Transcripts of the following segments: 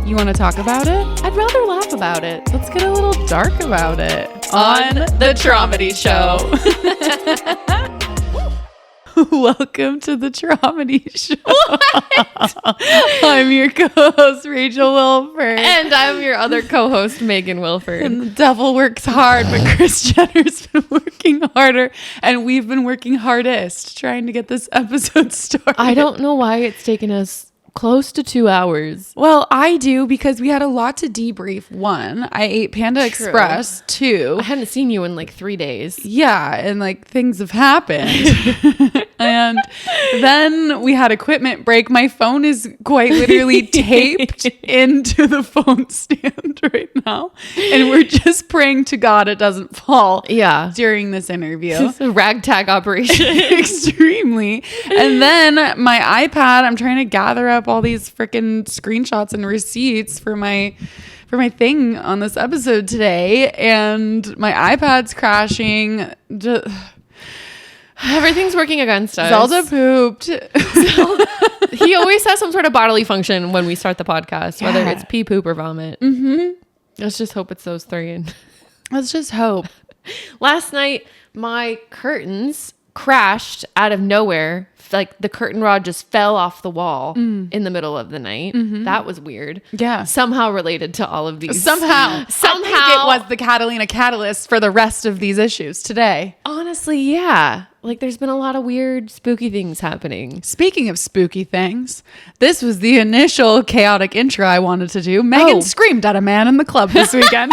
You want to talk about it? I'd rather laugh about it. Let's get a little dark about it. On the Traumedy Show. Welcome to the Traumedy Show. I'm your co-host, Rachel Wilford. And I'm your other co-host, Megan Wilford. And the devil works hard, but Chris Jenner's been working harder. And we've been working hardest trying to get this episode started. I don't know why it's taken us close to 2 hours. Well, I do, because we had a lot to debrief. 1, I ate Panda Express. 2, I hadn't seen you in like 3 days. yeah, and like things have happened. And then we had equipment break. My phone is quite literally taped into the phone stand right now. And we're just praying to God it doesn't fall during this interview. It's a ragtag operation. Extremely. And then my iPad, I'm trying to gather up all these freaking screenshots and receipts for my thing on this episode today, and my iPad's crashing. Everything's working against us. Zelda pooped. He always has some sort of bodily function when we start the podcast, whether it's pee, poop, or vomit. Let's just hope it's those three. And Let's just hope. last night, my curtains crashed out of nowhere. Like the curtain rod just fell off the wall in the middle of the night. That was weird. Yeah. Somehow related to all of these. Somehow I think it was the Catalina catalyst for the rest of these issues today. Honestly, yeah. Like there's been a lot of weird, spooky things happening. Speaking of spooky things, this was the initial chaotic intro I wanted to do. Megan screamed at a man in the club this weekend.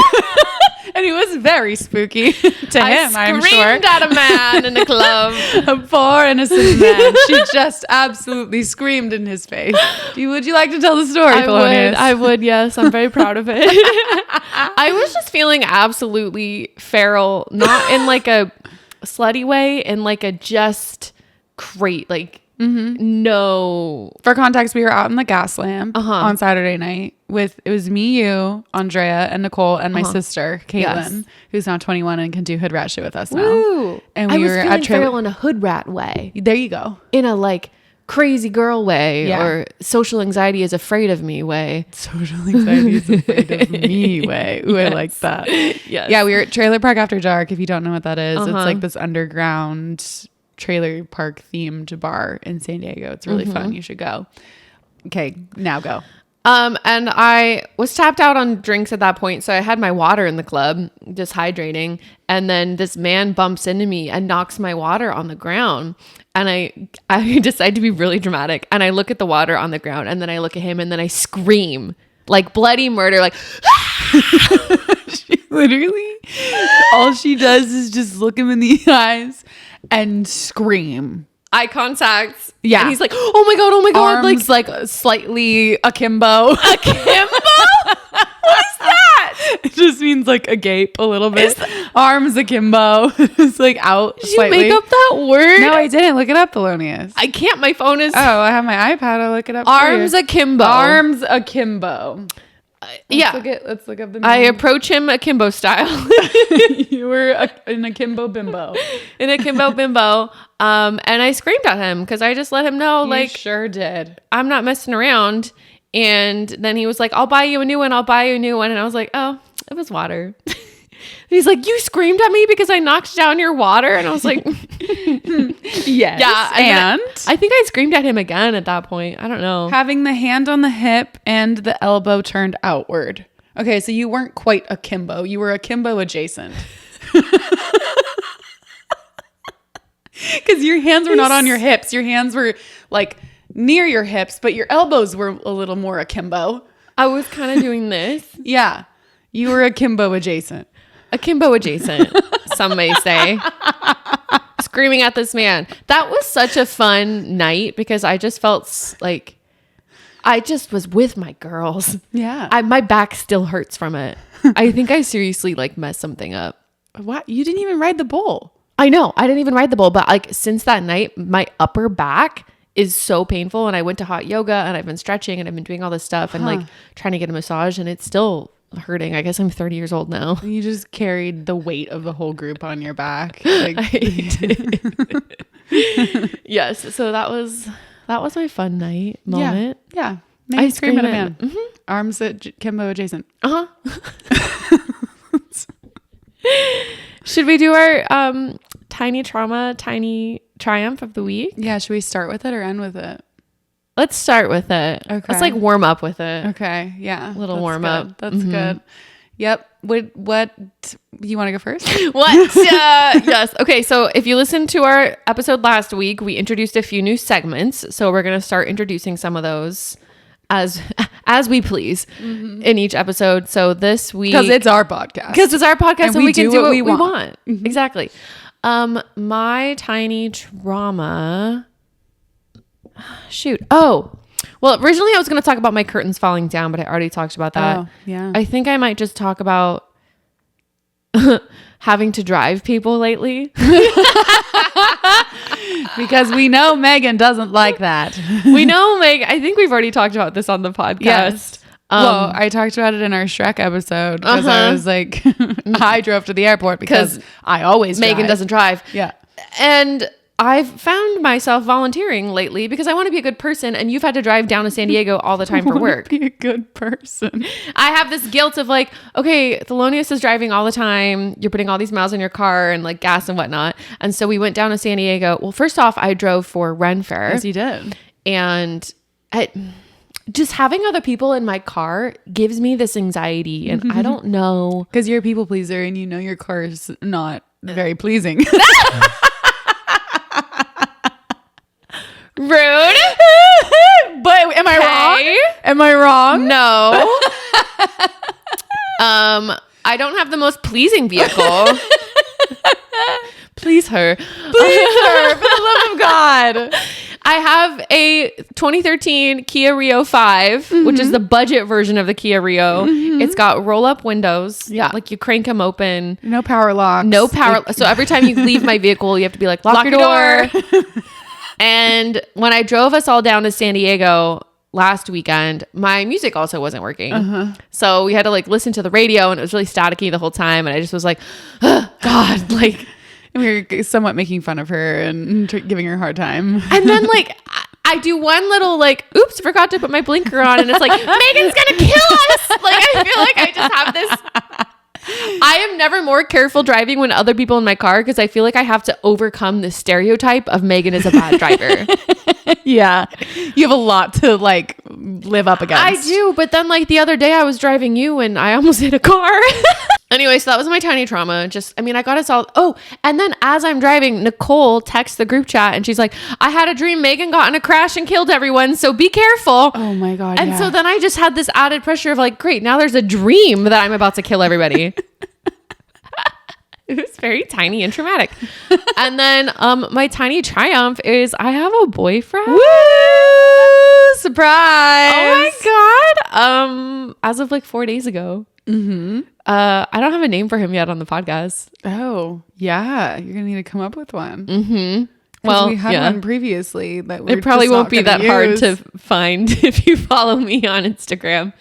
And it was very spooky to him, I'm sure. Screamed at a man in a club. A poor innocent man. She just absolutely screamed in his face. Would you like to tell the story, Polonius? I would, yes. I'm very proud of it. I was just feeling absolutely feral, not in like a slutty way, in like a just great, like, no. For context, we were out in the gas lamp on Saturday night it was me, you, Andrea, and Nicole, and my sister, Caitlin, who's now 21 and can do hood rat shit with us now. Woo. And I we was were feeling at feral in a hood rat way. There you go. In a like crazy girl way or social anxiety is afraid of me way. Social anxiety is afraid of me way. Ooh, I like that. Yes. Yeah, we were at Trailer Park After Dark. If you don't know what that is, it's like this underground trailer park themed bar in San Diego. It's really fun. You should go. Okay, now go. And I was tapped out on drinks at that point. So I had my water in the club, just hydrating. And then this man bumps into me and knocks my water on the ground. And I decide to be really dramatic. And I look at the water on the ground, and then I look at him, and then I scream like bloody murder, like She literally, all she does is just look him in the eyes and scream. eye contact. Yeah. And he's like, oh my God. Arms like slightly akimbo. Akimbo? What is that? It just means like agape a little bit. Arms akimbo. It's like out Did slightly. you make up that word? No, I didn't. Look it up, Thelonious. I can't. My phone is... Oh, I have my iPad. I'll look it up. Arms akimbo. Arms akimbo. Yeah. Let's look up the I name. approach him akimbo style. You were an akimbo bimbo. In akimbo bimbo. And I screamed at him because I just let him know, You sure did. I'm not messing around. And then he was like, I'll buy you a new one. And I was like, oh, it was water. He's like, you screamed at me because I knocked down your water? And I was like, yes. yeah. And I think I screamed at him again at that point. I don't know. having the hand on the hip and the elbow turned outward. Okay, so you weren't quite akimbo. You were akimbo adjacent. Because your hands were not on your hips. Your hands were like near your hips, but your elbows were a little more akimbo. I was kind of doing this. Yeah. You were akimbo adjacent. Akimbo adjacent, some may say. Screaming at this man. That was such a fun night because I just felt like I just was with my girls. Yeah. My back still hurts from it. I think I seriously like messed something up. What? You didn't even ride the bull. I know. I didn't even ride the bull, but like since that night, my upper back is so painful. And I went to hot yoga and I've been stretching and I've been doing all this stuff and like trying to get a massage, and it's still hurting. I guess I'm 30 years old now. You just carried the weight of the whole group on your back. Like, I did. Yes. So that was my fun night moment. Yeah. Megan I scream at a man. Mm-hmm. Arms at Kimbo adjacent. Should we do our tiny triumph of the week? Yeah, should we start with it or end with it? Let's start with it. Okay. Let's like warm up with it. Okay, yeah. Little that's warm good. up. That's good. Yep. What you want to go first? What? Yes. Okay. So if you listened to our episode last week, we introduced a few new segments. So we're going to start introducing some of those as we please in each episode. So this week, Because it's our podcast. And we can do what we want. Mm-hmm. Exactly. My tiny trauma. Shoot. Oh, well, originally I was going to talk about my curtains falling down, but I already talked about that. Oh, yeah. I think I might just talk about having to drive people lately. Because we know Megan doesn't like that. We know, Meg. I think we've already talked about this on the podcast. Yes. Well, I talked about it in our Shrek episode because I was like, I drove to the airport because I always Megan drive. doesn't drive. Yeah. And I've found myself volunteering lately because I want to be a good person, and you've had to drive down to San Diego all the time for work. Be a good person. I have this guilt of like, okay, Thelonious is driving all the time. You're putting all these miles in your car and like gas and whatnot. And so we went down to San Diego. Well, first off, I drove for Ren Fair. Yes, you did. And just having other people in my car gives me this anxiety, and I don't know. Because you're a people pleaser and you know your car is not very pleasing. Rude. But am I wrong? Am I wrong? No. I don't have the most pleasing vehicle. Please her. Please her, for the love of God. I have a 2013 Kia Rio 5, which is the budget version of the Kia Rio. It's got roll-up windows. Yeah. Like you crank them open. No power locks. No power. So every time you leave my vehicle, you have to be like, lock your door. And when I drove us all down to San Diego last weekend, my music also wasn't working. So we had to like listen to the radio, and it was really staticky the whole time. And I just was like, oh, God, like. And we were somewhat making fun of her and giving her a hard time. And then like I do one little like, oops, forgot to put my blinker on. And it's like, Megan's going to kill us. Like, I feel like I just have this. I am never more careful driving when other people in my car, because I feel like I have to overcome the stereotype of Megan is a bad driver. Yeah. You have a lot to like live up against. I do. But then like the other day I was driving you and I almost hit a car. Anyway, so that was my tiny trauma. I got us all. Oh, and then as I'm driving, Nicole texts the group chat and she's like, I had a dream Megan got in a crash and killed everyone, so be careful. Oh my God. And so then I just had this added pressure of like, great, now there's a dream that I'm about to kill everybody. It was very tiny and traumatic. And then my tiny triumph is I have a boyfriend. Woo! Surprise. Oh my God. As of like 4 days ago. I don't have a name for him yet on the podcast. Oh, yeah. You're going to need to come up with one. Well, we had one previously that it probably won't be that hard to find if you follow me on Instagram.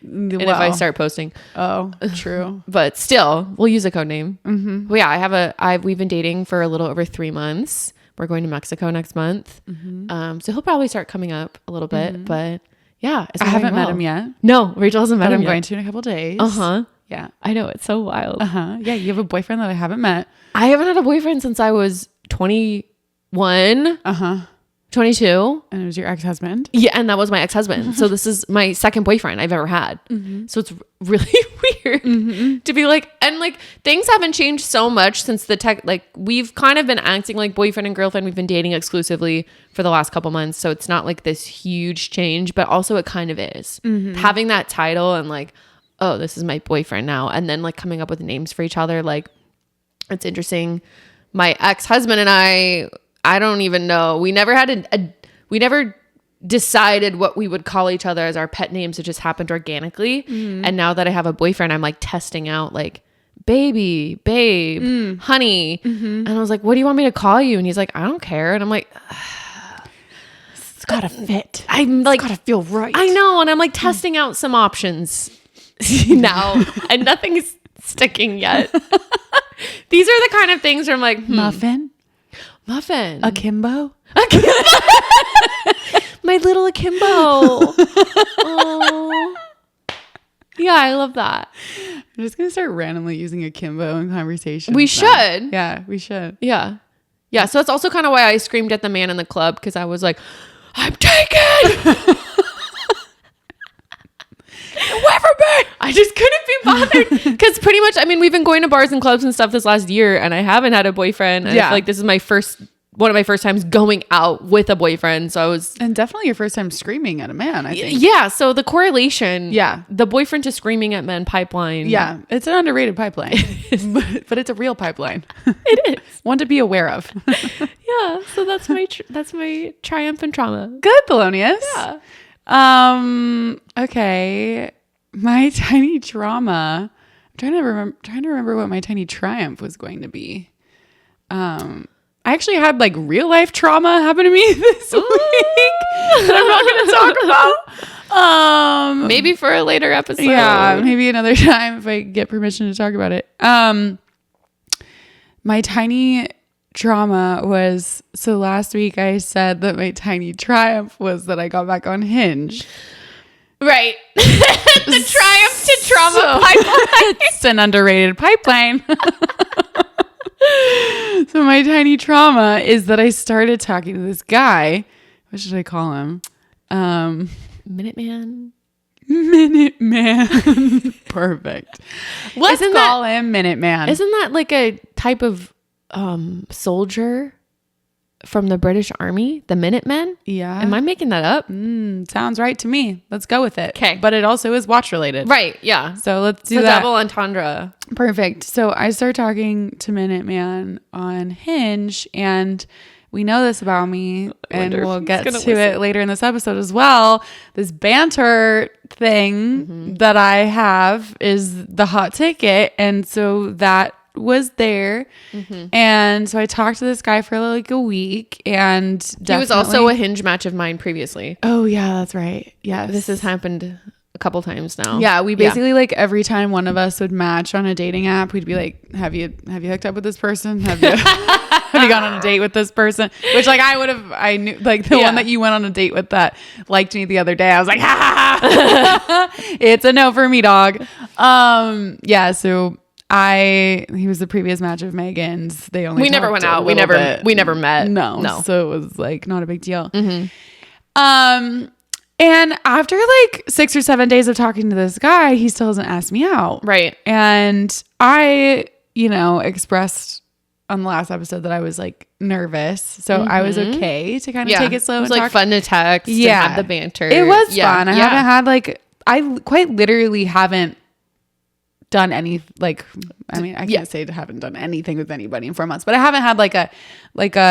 And if I start posting. Oh, true. But still, we'll use a code name. Well, yeah, we've been dating for a little over 3 months. We're going to Mexico next month. So he'll probably start coming up a little bit, but yeah. I haven't met him yet. No, Rachel hasn't met him I'm yet. going to in a couple days. Yeah. I know, it's so wild. Yeah, you have a boyfriend that I haven't met. I haven't had a boyfriend since I was 21, 22. And it was your ex-husband? Yeah, and that was my ex-husband. So this is my second boyfriend I've ever had. So it's really weird to be like, and like things haven't changed so much since like we've kind of been acting like boyfriend and girlfriend. We've been dating exclusively for the last couple months. So it's not like this huge change, but also it kind of is. Having that title and like, oh, this is my boyfriend now. And then like coming up with names for each other. Like, it's interesting. My ex-husband and I don't even know. We never had we never decided what we would call each other as our pet names. It just happened organically. And now that I have a boyfriend, I'm like testing out like baby, babe, honey. And I was like, what do you want me to call you? And he's like, I don't care. And I'm like, it's gotta fit. I'm like, it's gotta feel right. I know. And I'm like testing out some options now, and nothing is sticking yet. These are the kind of things where I'm like, Muffin? Muffin. Akimbo? My my little akimbo. Oh. Yeah, I love that. I'm just going to start randomly using akimbo in conversation. We should. Yeah, we should. Yeah. Yeah. So that's also kind of why I screamed at the man in the club, because I was like, I'm taken. Weatherman. I just couldn't be bothered. Because pretty much, I mean, we've been going to bars and clubs and stuff this last year, and I haven't had a boyfriend. And I feel like this is one of my first times going out with a boyfriend. So I was. And definitely your first time screaming at a man, I think. Yeah. So the correlation. Yeah. The boyfriend to screaming at men pipeline. Yeah. It's an underrated pipeline. But it's a real pipeline. It is. One to be aware of. Yeah. So that's my triumph and trauma. Good, Thelonious. Yeah. Okay. My tiny trauma. I'm trying to remember what my tiny triumph was going to be. I actually had like real life trauma happen to me this week that I'm not going to talk about. Maybe for a later episode. Yeah, maybe another time if I get permission to talk about it. My tiny trauma was, so last week I said that my tiny triumph was that I got back on Hinge. Right. The triumph to trauma pipeline. It's an underrated pipeline. So my tiny trauma is that I started talking to this guy. What should I call him? Minuteman. Perfect. Let's call him Minuteman. Isn't that like a type of soldier from the British Army? The Minutemen? Yeah. Am I making that up? Sounds right to me. Let's go with it. Okay. But it also is watch related. Right. Yeah. So let's do the that. double entendre. Perfect. So I started talking to Minuteman on Hinge, and we know this about me, and we'll get to it later in this episode as well. This banter thing that I have is the hot ticket, and so that was there. And so I talked to this guy for like a week, and he was also a Hinge match of mine previously. Oh yeah, that's right. Yeah, this has happened a couple times now. Yeah, we basically like every time one of us would match on a dating app, we'd be like, have you hooked up with this person? Have you have you gone on a date with this person? Which like I knew like the one that you went on a date with that liked me the other day. I was like, ha ha ha. It's a no for me, dog. Yeah, so he was the previous match of Megan's. We never went out. We never met. No. So it was like not a big deal. And after like 6 or 7 days of talking to this guy, he still hasn't asked me out. Right. And I, expressed on the last episode that I was like nervous. So I was okay to kind of take it slow. It was like fun to text. Yeah. And have the banter. It was fun. I haven't had I quite literally haven't done any I can't say I haven't done anything with anybody in 4 months, but I haven't had like a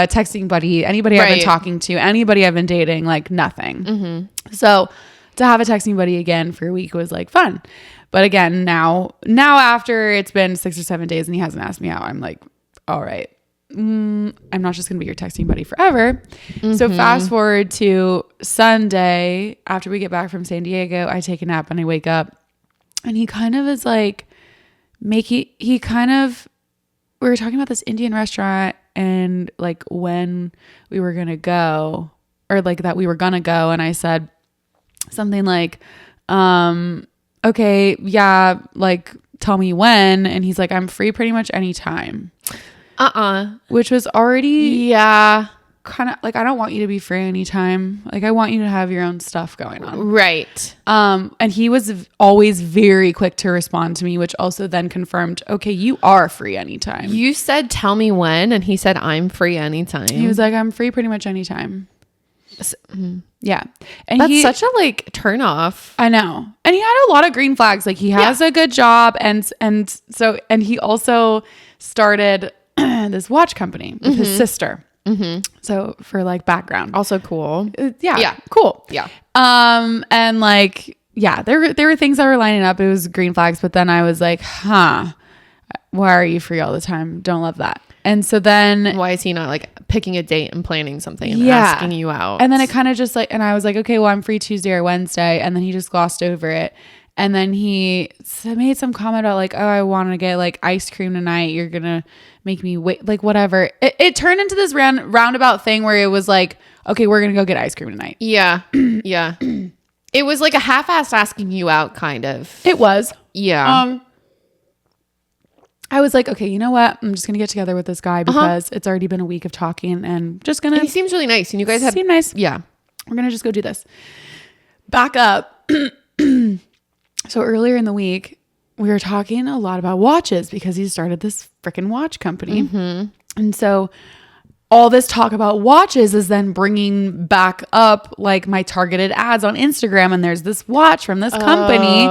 texting buddy, anybody I've been talking to, anybody I've been dating, like nothing. So to have a texting buddy again for a week was like fun. But again, now after it's been 6 or 7 days and he hasn't asked me out, I'm like, all right, I'm not just gonna be your texting buddy forever. So fast forward to Sunday after we get back from San Diego, I take a nap and I wake up and he kind of is like we were talking about this Indian restaurant and like when we were gonna go, or like that we were gonna go, and I said something like okay, yeah, like tell me when, and he's like, I'm free pretty much anytime. Which was already kind of like, I don't want you to be free anytime. Like I want you to have your own stuff going on. Right. And he was always very quick to respond to me, which also then confirmed, okay, you are free anytime. You said, tell me when, and he said, I'm free anytime. He was like, I'm free pretty much anytime. Yeah. And that's such a like turn off. I know. And he had a lot of green flags. Like he has a good job. And he also started this watch company with his sister. So for like background, also cool. Cool. Yeah. And like, there were things that were lining up. It was green flags, but then I was like, why are you free all the time? Don't love that. And so then why is he not like picking a date and planning something and asking you out? And then it kind of just like, and I was like, okay, well, I'm free Tuesday or Wednesday. And then he just glossed over it. And then he made some comment about like, oh, I want to get like ice cream tonight. You're going to make me wait, like whatever. It turned into this roundabout thing where it was like, okay, we're going to go get ice cream tonight. Yeah. Yeah. It was like a half-assed asking you out kind of. It was. Yeah. I was like, okay, you know what? I'm just going to get together with this guy because it's already been a week of talking and just going to. He seems really nice. And you guys seem nice. Yeah. We're going to just go do this. Back up. So earlier in the week, we were talking a lot about watches because he started this freaking watch company. And so all this talk about watches is then bringing back up like my targeted ads on Instagram. And there's this watch from this company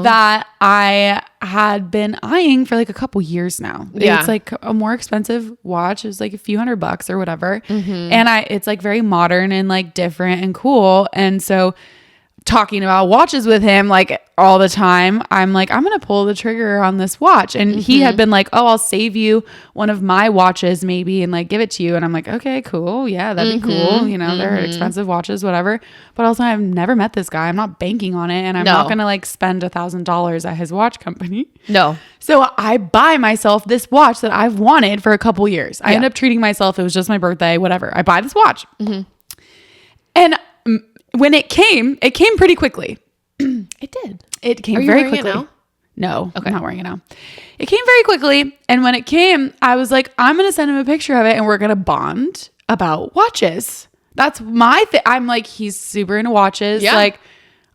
that I had been eyeing for like a couple years now. Yeah. It's like a more expensive watch. It's like a few $100 or whatever. And it's like very modern and like different and cool. And so talking about watches with him like all the time, I'm like, I'm gonna pull the trigger on this watch. And he had been like, oh, I'll save you one of my watches maybe and like give it to you. And I'm like, okay, cool, yeah, that'd be cool, you know, they're expensive watches, whatever. But also I've never met this guy, I'm not banking on it, and I'm not gonna like spend $1,000 at his watch company. No. So I buy myself this watch that I've wanted for a couple years. I end up treating myself, it was just my birthday, whatever, I buy this watch. And when it came pretty quickly. It did. It came Are you very wearing it quickly. now? No, okay. I'm not wearing it now. It came very quickly. And when it came, I was like, I'm going to send him a picture of it and we're going to bond about watches. That's my thing. I'm like, he's super into watches. Yeah. Like,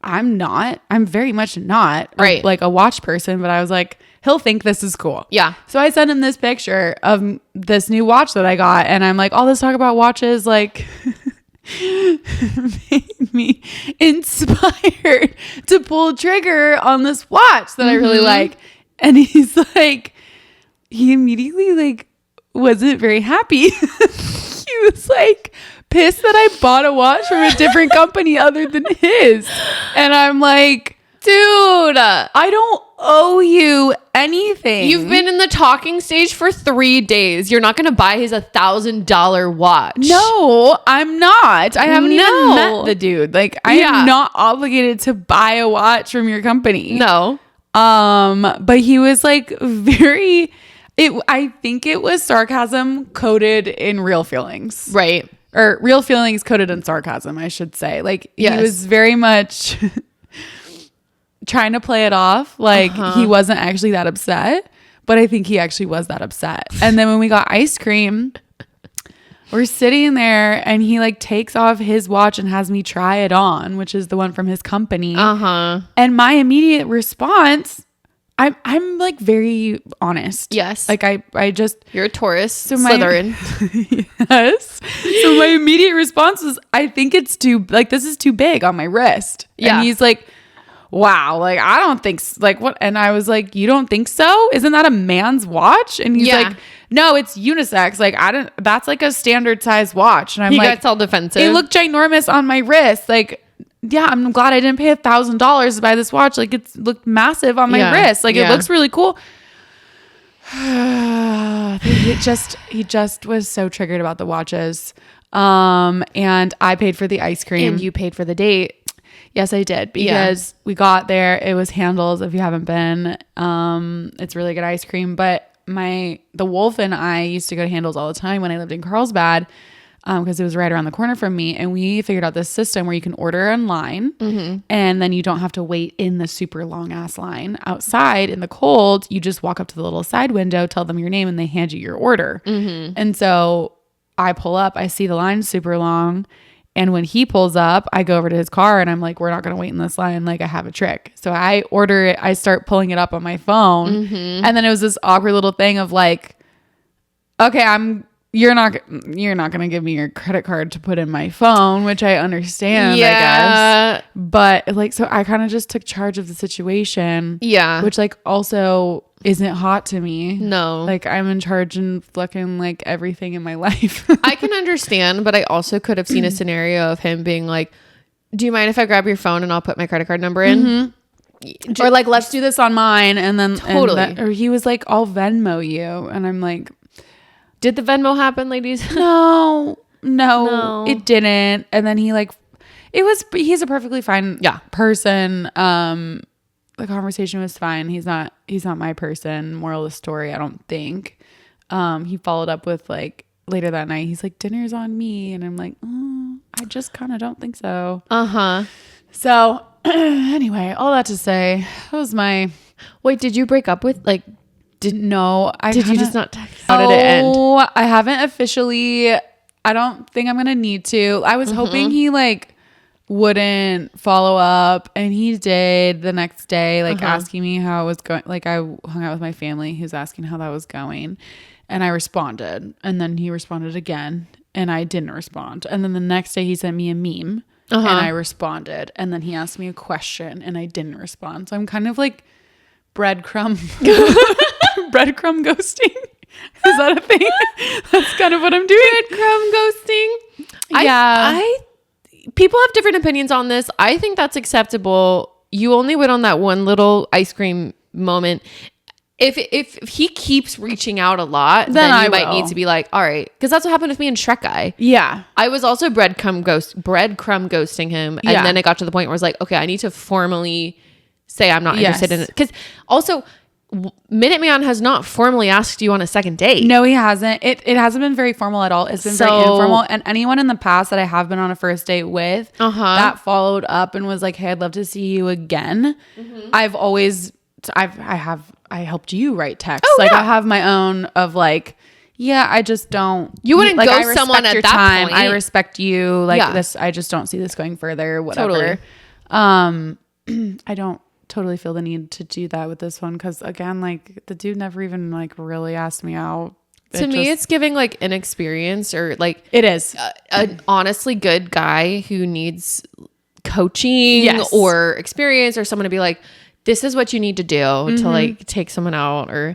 I'm very much not right. like a watch person, but I was like, he'll think this is cool. Yeah. So I sent him this picture of this new watch that I got. And I'm like, all this talk about watches, like... made me inspired to pull trigger on this watch that I really like. And he's like, he immediately like wasn't very happy. He was like pissed that I bought a watch from a different company other than his. And I'm like, dude, I don't owe you anything. You've been in the talking stage for 3 days. You're not going to buy his $1,000 watch. No, I'm not. I haven't even met the dude. Like, I am not obligated to buy a watch from your company. No. But he was like I think it was sarcasm coded in real feelings. Right. Or real feelings coded in sarcasm, I should say. Like, he was very much trying to play it off like he wasn't actually that upset, but I think he actually was that upset. And then when we got ice cream, we're sitting there and he like takes off his watch and has me try it on, which is the one from his company. And my immediate response, I'm like very honest. Yes. Like I just, you're a Taurus, so Slytherin. Yes. So my immediate response was, I think it's this is too big on my wrist. Yeah. And he's like, wow, like I don't think like what. And I was like, you don't think so? Isn't that a man's watch? And he's like, no, it's unisex. Like that's like a standard size watch. And I'm like, gets all defensive. It looked ginormous on my wrist. Like, yeah, I'm glad I didn't pay $1,000 to buy this watch. Like it looked massive on my wrist. Like it looks really cool. he just was so triggered about the watches. And I paid for the ice cream. And you paid for the date. Yes, I did, because we got there. It was Handel's. If you haven't been, it's really good ice cream. But the Wolf and I used to go to Handel's all the time when I lived in Carlsbad, because it was right around the corner from me. And we figured out this system where you can order online, and then you don't have to wait in the super long ass line outside in the cold. You just walk up to the little side window, tell them your name, and they hand you your order. And so I pull up, I see the line super long. And when he pulls up, I go over to his car and I'm like, we're not going to wait in this line. Like, I have a trick. So I order it. I start pulling it up on my phone. And then it was this awkward little thing of like, okay, you're not going to give me your credit card to put in my phone, which I understand, I guess. But like, so I kind of just took charge of the situation. Yeah. Which like also isn't hot to me. No. Like I'm in charge and fucking like everything in my life. I can understand, but I also could have seen a scenario of him being like, do you mind if I grab your phone and I'll put my credit card number in? Or like, let's do this on mine. And then totally. Or he was like, I'll Venmo you. And I'm like, did the Venmo happen, ladies? No, it didn't. And then he's a perfectly fine person. The conversation was fine. He's not my person. Moral of the story, I don't think. He followed up with like later that night, he's like, dinner's on me. And I'm like, I just kind of don't think so. So anyway, all that to say, that was my... Wait, did you break up with, like... Didn't know. Did you just not text? How did it end? I haven't officially... I don't think I'm going to need to. I was hoping he, like, wouldn't follow up. And he did the next day, like, asking me how it was going. Like, I hung out with my family. He was asking how that was going. And I responded. And then he responded again. And I didn't respond. And then the next day, he sent me a meme. And I responded. And then he asked me a question. And I didn't respond. So I'm kind of, like, breadcrumb ghosting. Is that a thing? That's kind of what I'm doing. Breadcrumb ghosting. Yeah. People have different opinions on this. I think that's acceptable. You only went on that one little ice cream moment. If he keeps reaching out a lot, then you might need to be like, all right, because that's what happened with me and Shrek Guy. Yeah, I was also breadcrumb ghosting him, and then it got to the point where I was like, okay, I need to formally say I'm not interested in it. Because also, Minuteman has not formally asked you on a second date. No, he hasn't. It hasn't been very formal at all. It's been very informal. And anyone in the past that I have been on a first date with that followed up and was like, hey, I'd love to see you again. I've always, I helped you write text. I have my own of like, I just don't. You wouldn't like, ghost someone at that point. I respect you. Like this, I just don't see this going further. Whatever. Totally. I don't totally feel the need to do that with this one because again, like the dude never even like really asked me out. To me, it's giving like inexperience or like it is an honestly good guy who needs coaching or experience or someone to be like, this is what you need to do to like take someone out or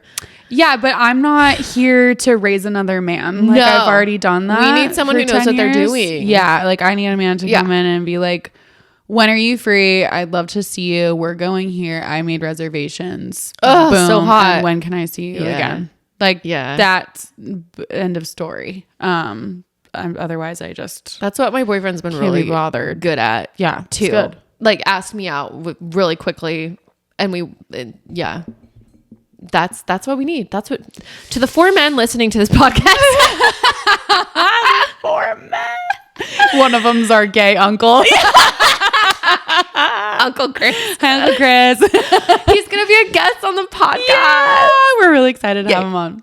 but I'm not here to raise another man. Like I've already done that. We need someone who knows what they're doing. Yeah, like I need a man to come in and be like, when are you free? I'd love to see you. We're going here. I made reservations. Oh, boom. So hot. And when can I see you again? Like, that's end of story. Otherwise, I just... That's what my boyfriend's been really bothered. Good at. Yeah, too. Good. Like, asked me out really quickly. And that's what we need. That's what... To the 4 men listening to this podcast. 4 men. One of them's our gay uncle. Uncle Chris. Hi, Uncle Chris. He's going to be a guest on the podcast. Yeah, we're really excited to have him on.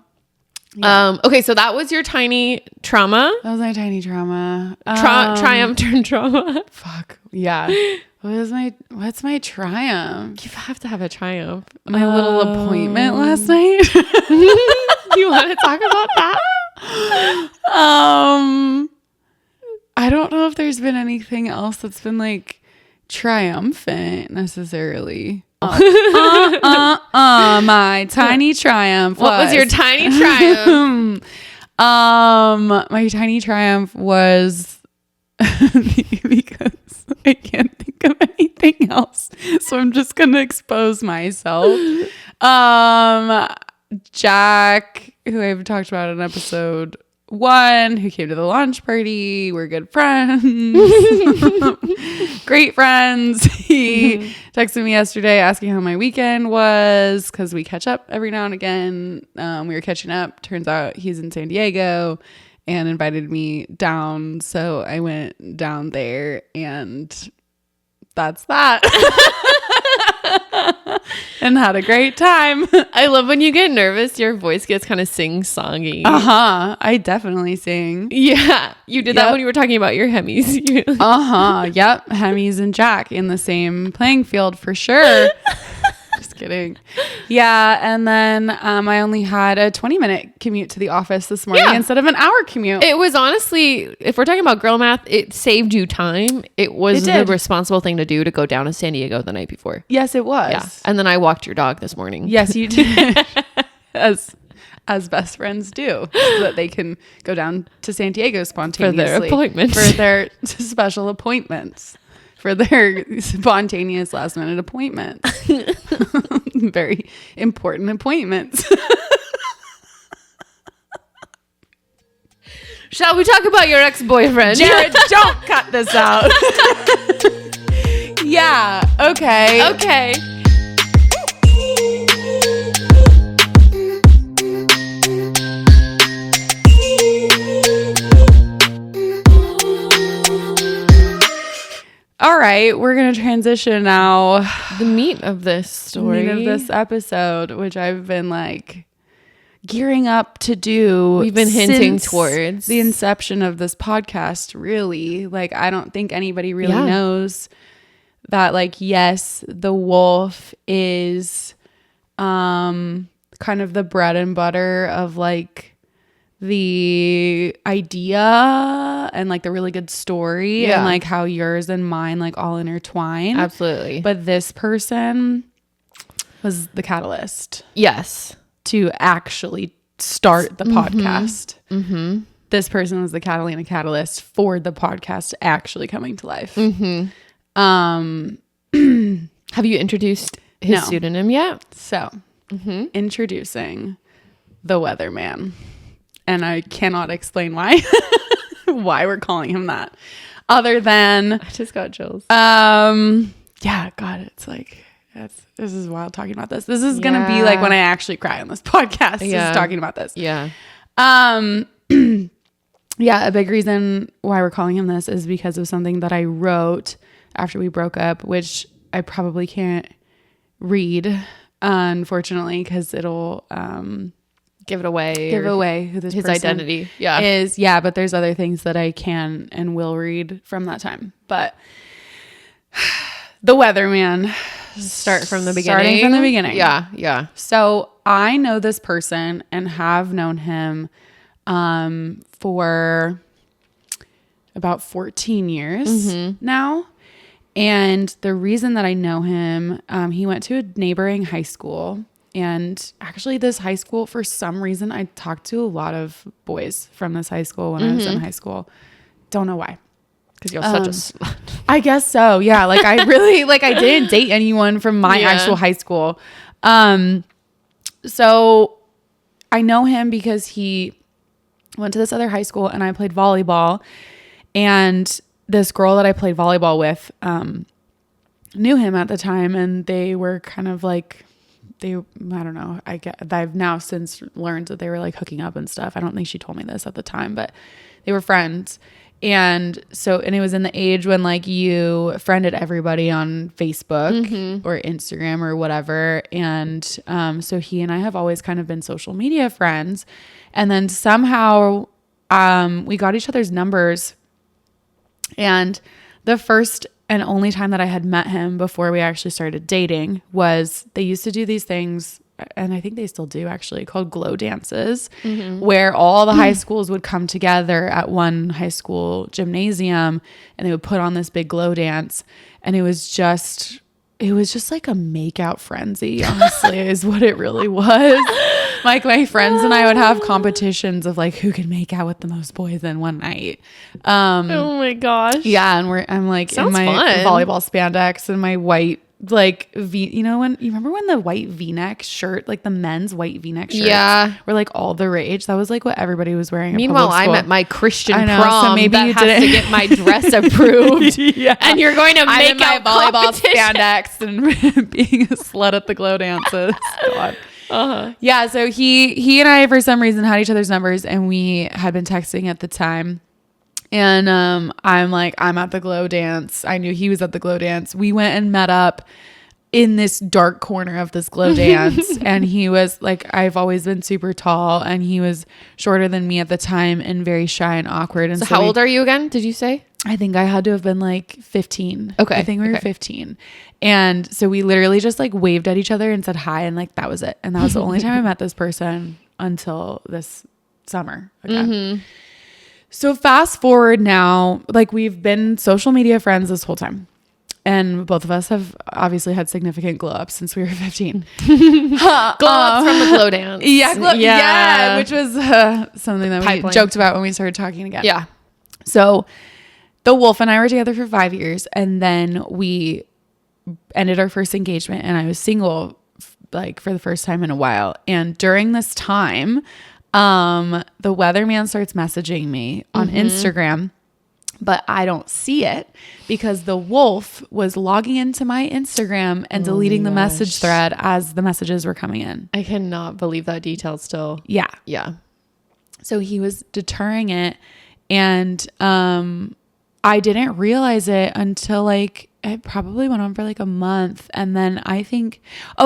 Yeah. Okay, so that was your tiny trauma. That was my tiny trauma. Triumph turned trauma. Fuck. Yeah. What's my triumph? You have to have a triumph. My little appointment last night. You want to talk about that? I don't know if there's been anything else that's been like triumphant necessarily. My tiny triumph. What was your tiny triumph? My tiny triumph was because I can't think of anything else, so I'm just gonna expose myself. Jack, who I've talked about in episode 1, who came to the launch party. We're good friends. Great friends. He texted me yesterday asking how my weekend was because we catch up every now and again. We were catching up. Turns out he's in San Diego and invited me down. So I went down there and that's that. And had a great time. I love when you get nervous, your voice gets kind of sing-songy. I definitely sing. Yeah. You did that when you were talking about your Hemis. Yep. Hemis and Jack in the same playing field for sure. Just kidding. Yeah. And then I only had a 20-minute commute to the office this morning instead of an hour commute. It was honestly, if we're talking about girl math, it saved you time. It was the responsible thing to do to go down to San Diego the night before. Yes, it was. Yeah. And then I walked your dog this morning. Yes, you did. As best friends do, so that they can go down to San Diego spontaneously. For their appointments. For their special appointments. For their spontaneous last minute appointments. Very important appointments. Shall we talk about your ex-boyfriend? Jared, don't cut this out. Yeah. Okay. Okay. All right, we're going to transition now. The meat of this story. Meat of this episode, which I've been like gearing up to do. We've been hinting since towards the inception of this podcast, really. Like, I don't think anybody really knows that, like, yes, the wolf is kind of the bread and butter of like the idea and like the really good story and like how yours and mine like all intertwine. Absolutely. But this person was the catalyst. Yes. To actually start the podcast. Mm-hmm. This person was the Catalina catalyst for the podcast actually coming to life. Mm-hmm. Have you introduced his pseudonym yet? So, introducing the Weatherman. And I cannot explain why we're calling him that. Other than I just got chills. Yeah, God, it's like this is wild talking about this. This is gonna be like when I actually cry on this podcast. Just talking about this. Yeah. Yeah, a big reason why we're calling him this is because of something that I wrote after we broke up, which I probably can't read, unfortunately, because it'll give it away. Give away who this his person identity is. Yeah, but there's other things that I can and will read from that time. But the Weatherman. Start from the beginning. Starting from the beginning. Yeah, yeah. So I know this person and have known him for about 14 years now. And the reason that I know him, he went to a neighboring high school. And actually this high school, for some reason, I talked to a lot of boys from this high school when I was in high school. Don't know why. Because you're such a slut. I guess so. Yeah. Like I really, like I didn't date anyone from my actual high school. So I know him because he went to this other high school and I played volleyball. And this girl that I played volleyball with knew him at the time. And they were kind of like, I don't know. I've now since learned that they were like hooking up and stuff. I don't think she told me this at the time, but they were friends. And it was in the age when like you friended everybody on Facebook or Instagram or whatever. And so he and I have always kind of been social media friends. And then somehow we got each other's numbers. And the first and only time that I had met him before we actually started dating was they used to do these things, and I think they still do actually, called glow dances, where all the high schools would come together at one high school gymnasium and they would put on this big glow dance. And it was just like a makeout frenzy, honestly, is what it really was. Like my friends and I would have competitions of like who could make out with the most boys in one night. Oh my gosh. Yeah, and I'm like Sounds in my fun. volleyball spandex and my white like you remember when the white V-neck shirt, like the men's white V-neck shirts were like all the rage? That was like what everybody was wearing. Meanwhile, at I'm at my Christian I know, prom, so maybe that you has didn't to get my dress approved. And you're going to I'm make in my out volleyball competition. spandex and being a slut at the glow dances. God. Yeah, so he and I for some reason had each other's numbers and we had been texting at the time. And I'm like, I'm at the glow dance. I knew he was at the glow dance. We went and met up in this dark corner of this glow dance. And he was like, I've always been super tall and he was shorter than me at the time and very shy and awkward. And so how old are you again? Did you say? I think I had to have been like 15. Okay. I think we were 15. And so we literally just like waved at each other and said hi. And like, that was it. And that was the only time I met this person until this summer again. So fast forward now, like we've been social media friends this whole time. And both of us have obviously had significant glow ups since we were 15. Glow ups from the glow dance. Yeah, which was something that we joked about when we started talking again. Yeah. So the wolf and I were together for 5 years, and then we ended our first engagement, and I was single like for the first time in a while. And during this time, the Weatherman starts messaging me on Instagram. But I don't see it because the wolf was logging into my Instagram and deleting the message thread as the messages were coming in. I cannot believe that detail still. Yeah. Yeah. So he was deterring it. And I didn't realize it until like it probably went on for like a month. And then I think,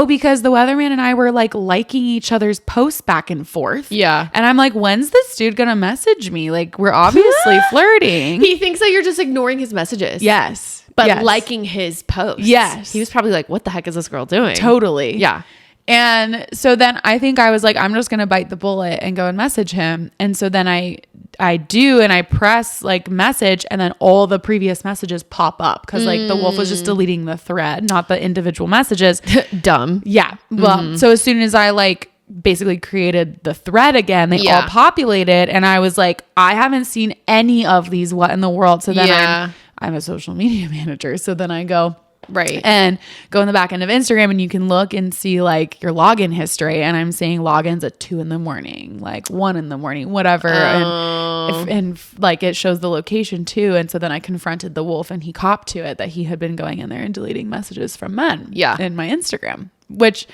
because the Weatherman and I were like liking each other's posts back and forth. Yeah. And I'm like, when's this dude going to message me? Like, we're obviously flirting. He thinks that you're just ignoring his messages. Yes. But yes. liking his posts. Yes. He was probably like, what the heck is this girl doing? Totally. Yeah. And so then I think I was like, I'm just going to bite the bullet and go and message him. And so then I do, and I press like message, and then all the previous messages pop up because like the wolf was just deleting the thread, not the individual messages. Dumb. Yeah. Well, so as soon as I like basically created the thread again, they all populated, and I was like, I haven't seen any of these. What in the world? So then I'm a social media manager. So then I go. Right. And go in the back end of Instagram, and you can look and see like your login history. And I'm seeing logins at 2 a.m, like 1 a.m, whatever. And like it shows the location too. And so then I confronted the wolf, and he copped to it that he had been going in there and deleting messages from men in my Instagram, which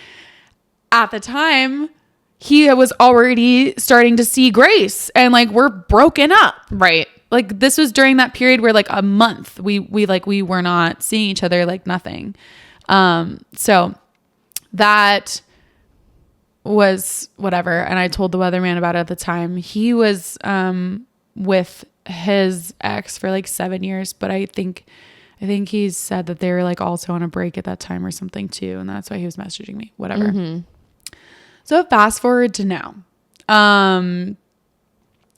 at the time he was already starting to see Grace, and like we're broken up. Right. Like this was during that period where like a month we were not seeing each other, like nothing. So that was whatever. And I told the Weatherman about it at the time. He was with his ex for like 7 years, but I think he said that they were like also on a break at that time or something too, and that's why he was messaging me. Whatever. So fast forward to now.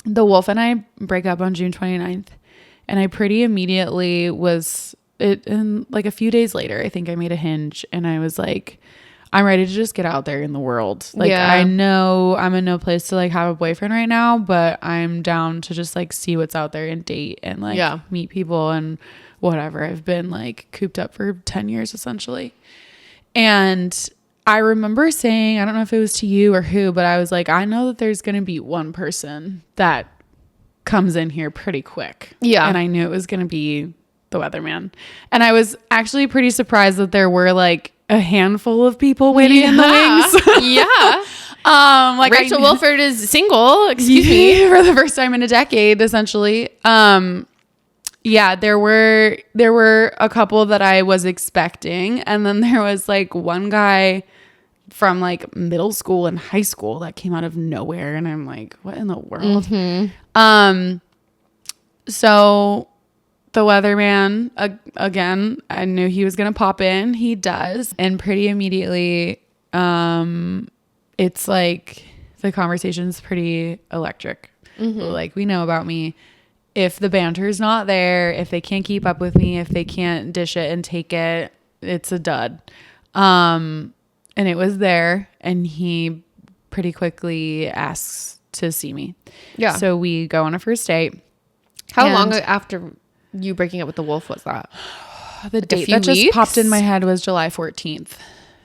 The wolf and I break up on June 29th, and I pretty immediately and like a few days later, I think I made a hinge, and I was like, I'm ready to just get out there in the world. Like, I know I'm in no place to like have a boyfriend right now, but I'm down to just like see what's out there and date and like meet people and whatever. I've been like cooped up for 10 years essentially. And I remember saying, I don't know if it was to you or who, but I was like, I know that there's going to be one person that comes in here pretty quick. Yeah. And I knew it was going to be the Weatherman. And I was actually pretty surprised that there were like a handful of people waiting in the wings. Like Rachel Wilford is single, excuse me. For the first time in a decade, essentially. There were a couple that I was expecting, and then there was like one guy from like middle school and high school that came out of nowhere, and I'm like, what in the world? So the Weatherman, again, I knew he was gonna pop in. He does, and pretty immediately, it's like the conversation's pretty electric. Like, we know about me. If the banter's not there, if they can't keep up with me, if they can't dish it and take it, it's a dud. And it was there, and he pretty quickly asks to see me. Yeah. So we go on a first date. How long after you breaking up with the wolf was that? The date that just popped in my head was July 14th.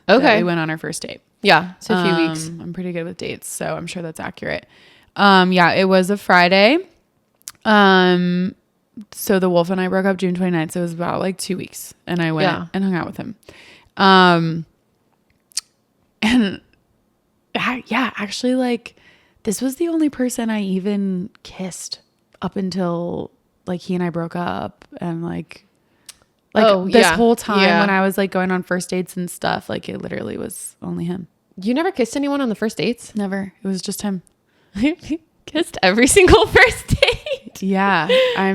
Okay. We went on our first date. Yeah. So a few weeks. I'm pretty good with dates, so I'm sure that's accurate. It was a Friday. So the wolf and I broke up June 29th. So it was about like 2 weeks, and I went and hung out with him. Actually, like, this was the only person I even kissed up until like he and I broke up, and like this whole time when I was like going on first dates and stuff, like it literally was only him. You never kissed anyone on the first dates? Never. It was just him. Kissed every single first date. Yeah. I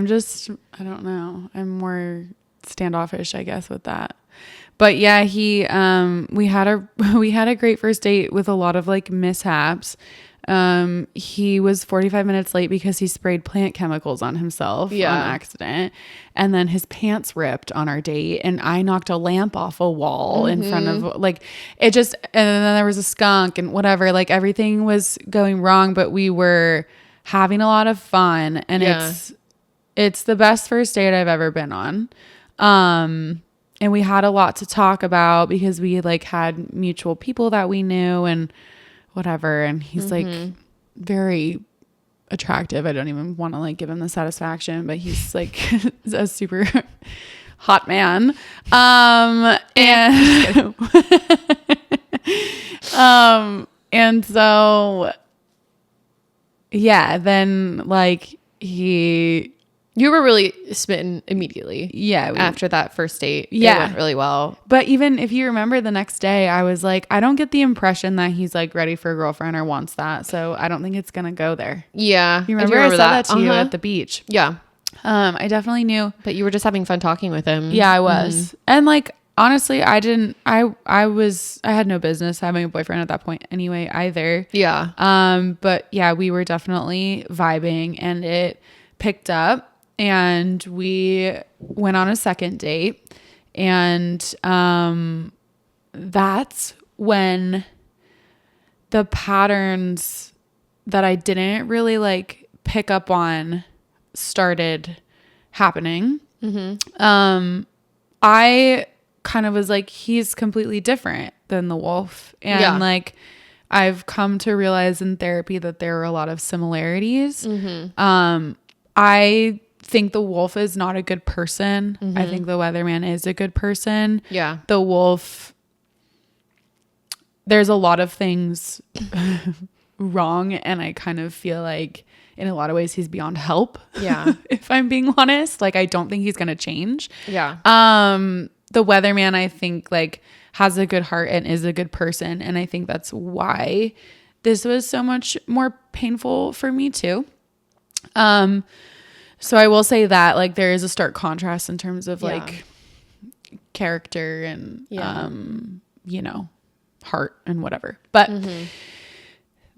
don't know. I'm more standoffish, I guess, with that. But yeah, we had a great first date with a lot of like mishaps. He was 45 minutes late because he sprayed plant chemicals on himself on accident, and then his pants ripped on our date, and I knocked a lamp off a wall in front of like it just, and then there was a skunk and whatever, like everything was going wrong, but we were having a lot of fun, and it's the best first date I've ever been on. And we had a lot to talk about because we like had mutual people that we knew and whatever. And he's like very attractive. I don't even want to like give him the satisfaction, but he's like a super hot man. And so, yeah, then like he You were really smitten immediately. Yeah. After that first date. Yeah. It went really well. But even if you remember the next day, I was like, I don't get the impression that he's like ready for a girlfriend or wants that. So I don't think it's going to go there. Yeah. You remember I said that to you at the beach. Yeah. I definitely knew. But you were just having fun talking with him. Yeah, I was. And like, honestly, I had no business having a boyfriend at that point anyway, either. Yeah. But yeah, we were definitely vibing and it picked up. And we went on a second date, and that's when the patterns that I didn't really like pick up on started happening. I kind of was like, he's completely different than the wolf. And like, I've come to realize in therapy that there are a lot of similarities. I think the wolf is not a good person. I think the weatherman is a good person. Yeah. The wolf, there's a lot of things wrong, and I kind of feel like in a lot of ways he's beyond help. Yeah. If I'm being honest, like I don't think he's going to change. Yeah. The weatherman, I think, like has a good heart and is a good person, and I think that's why this was so much more painful for me too. So I will say that like there is a stark contrast in terms of like character and, you know, heart and whatever. But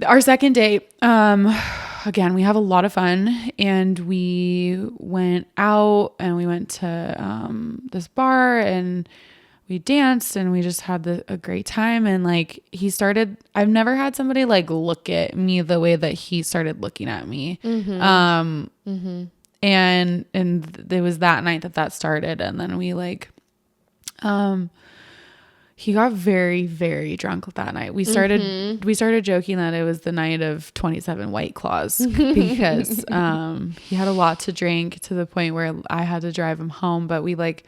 our second date, again, we have a lot of fun, and we went out and we went to, this bar and we danced and we just had a great time. And like I've never had somebody like look at me the way that he started looking at me. And it was that night that started. And then we like, he got very, very drunk that night. We started joking that it was the night of 27 White Claws because, he had a lot to drink to the point where I had to drive him home, but we like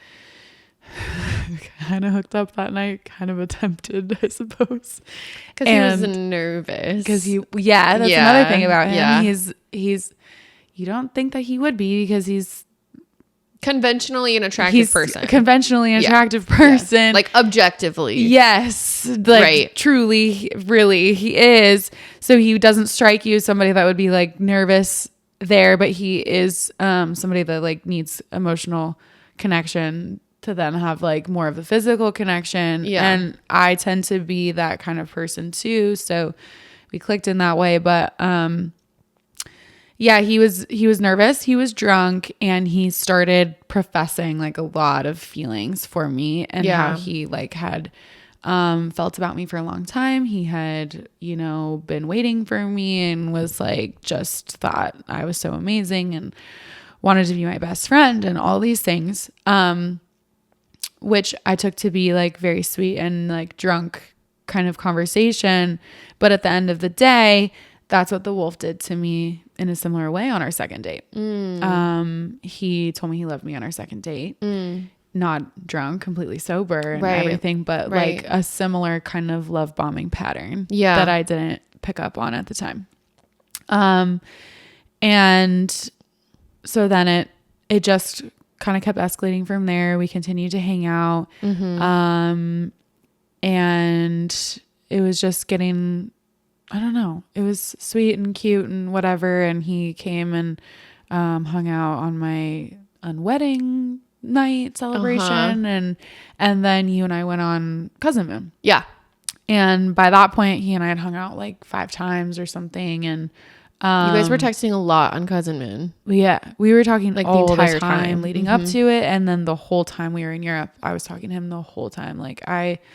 kind of hooked up that night, kind of attempted, I suppose. Cause he was nervous. Cause that's another thing about him. Yeah. He's, you don't think that he would be because he's conventionally an attractive person. Conventionally an attractive person. Yeah. Like objectively. Yes. Like truly, really, he is. So he doesn't strike you as somebody that would be like nervous there, but he is somebody that like needs emotional connection to then have like more of a physical connection. Yeah. And I tend to be that kind of person too. So we clicked in that way. But yeah, he was nervous. He was drunk, and he started professing like a lot of feelings for me and how he like had felt about me for a long time. He had, you know, been waiting for me and was like, just thought I was so amazing and wanted to be my best friend and all these things, which I took to be like very sweet and like drunk kind of conversation. But at the end of the day, that's what the wolf did to me in a similar way on our second date. He told me he loved me on our second date, not drunk, completely sober and everything, but like a similar kind of love bombing pattern that I didn't pick up on at the time. And so then it just kind of kept escalating from there. We continued to hang out. And it was just getting, I don't know, it was sweet and cute and whatever. And he came and hung out on my unwedding night celebration. And then you and I went on Cousin Moon. Yeah. And by that point, he and I had hung out like 5 times or something. And you guys were texting a lot on Cousin Moon. Yeah. We were talking like all the entire time leading up to it. And then the whole time we were in Europe, I was talking to him the whole time. Like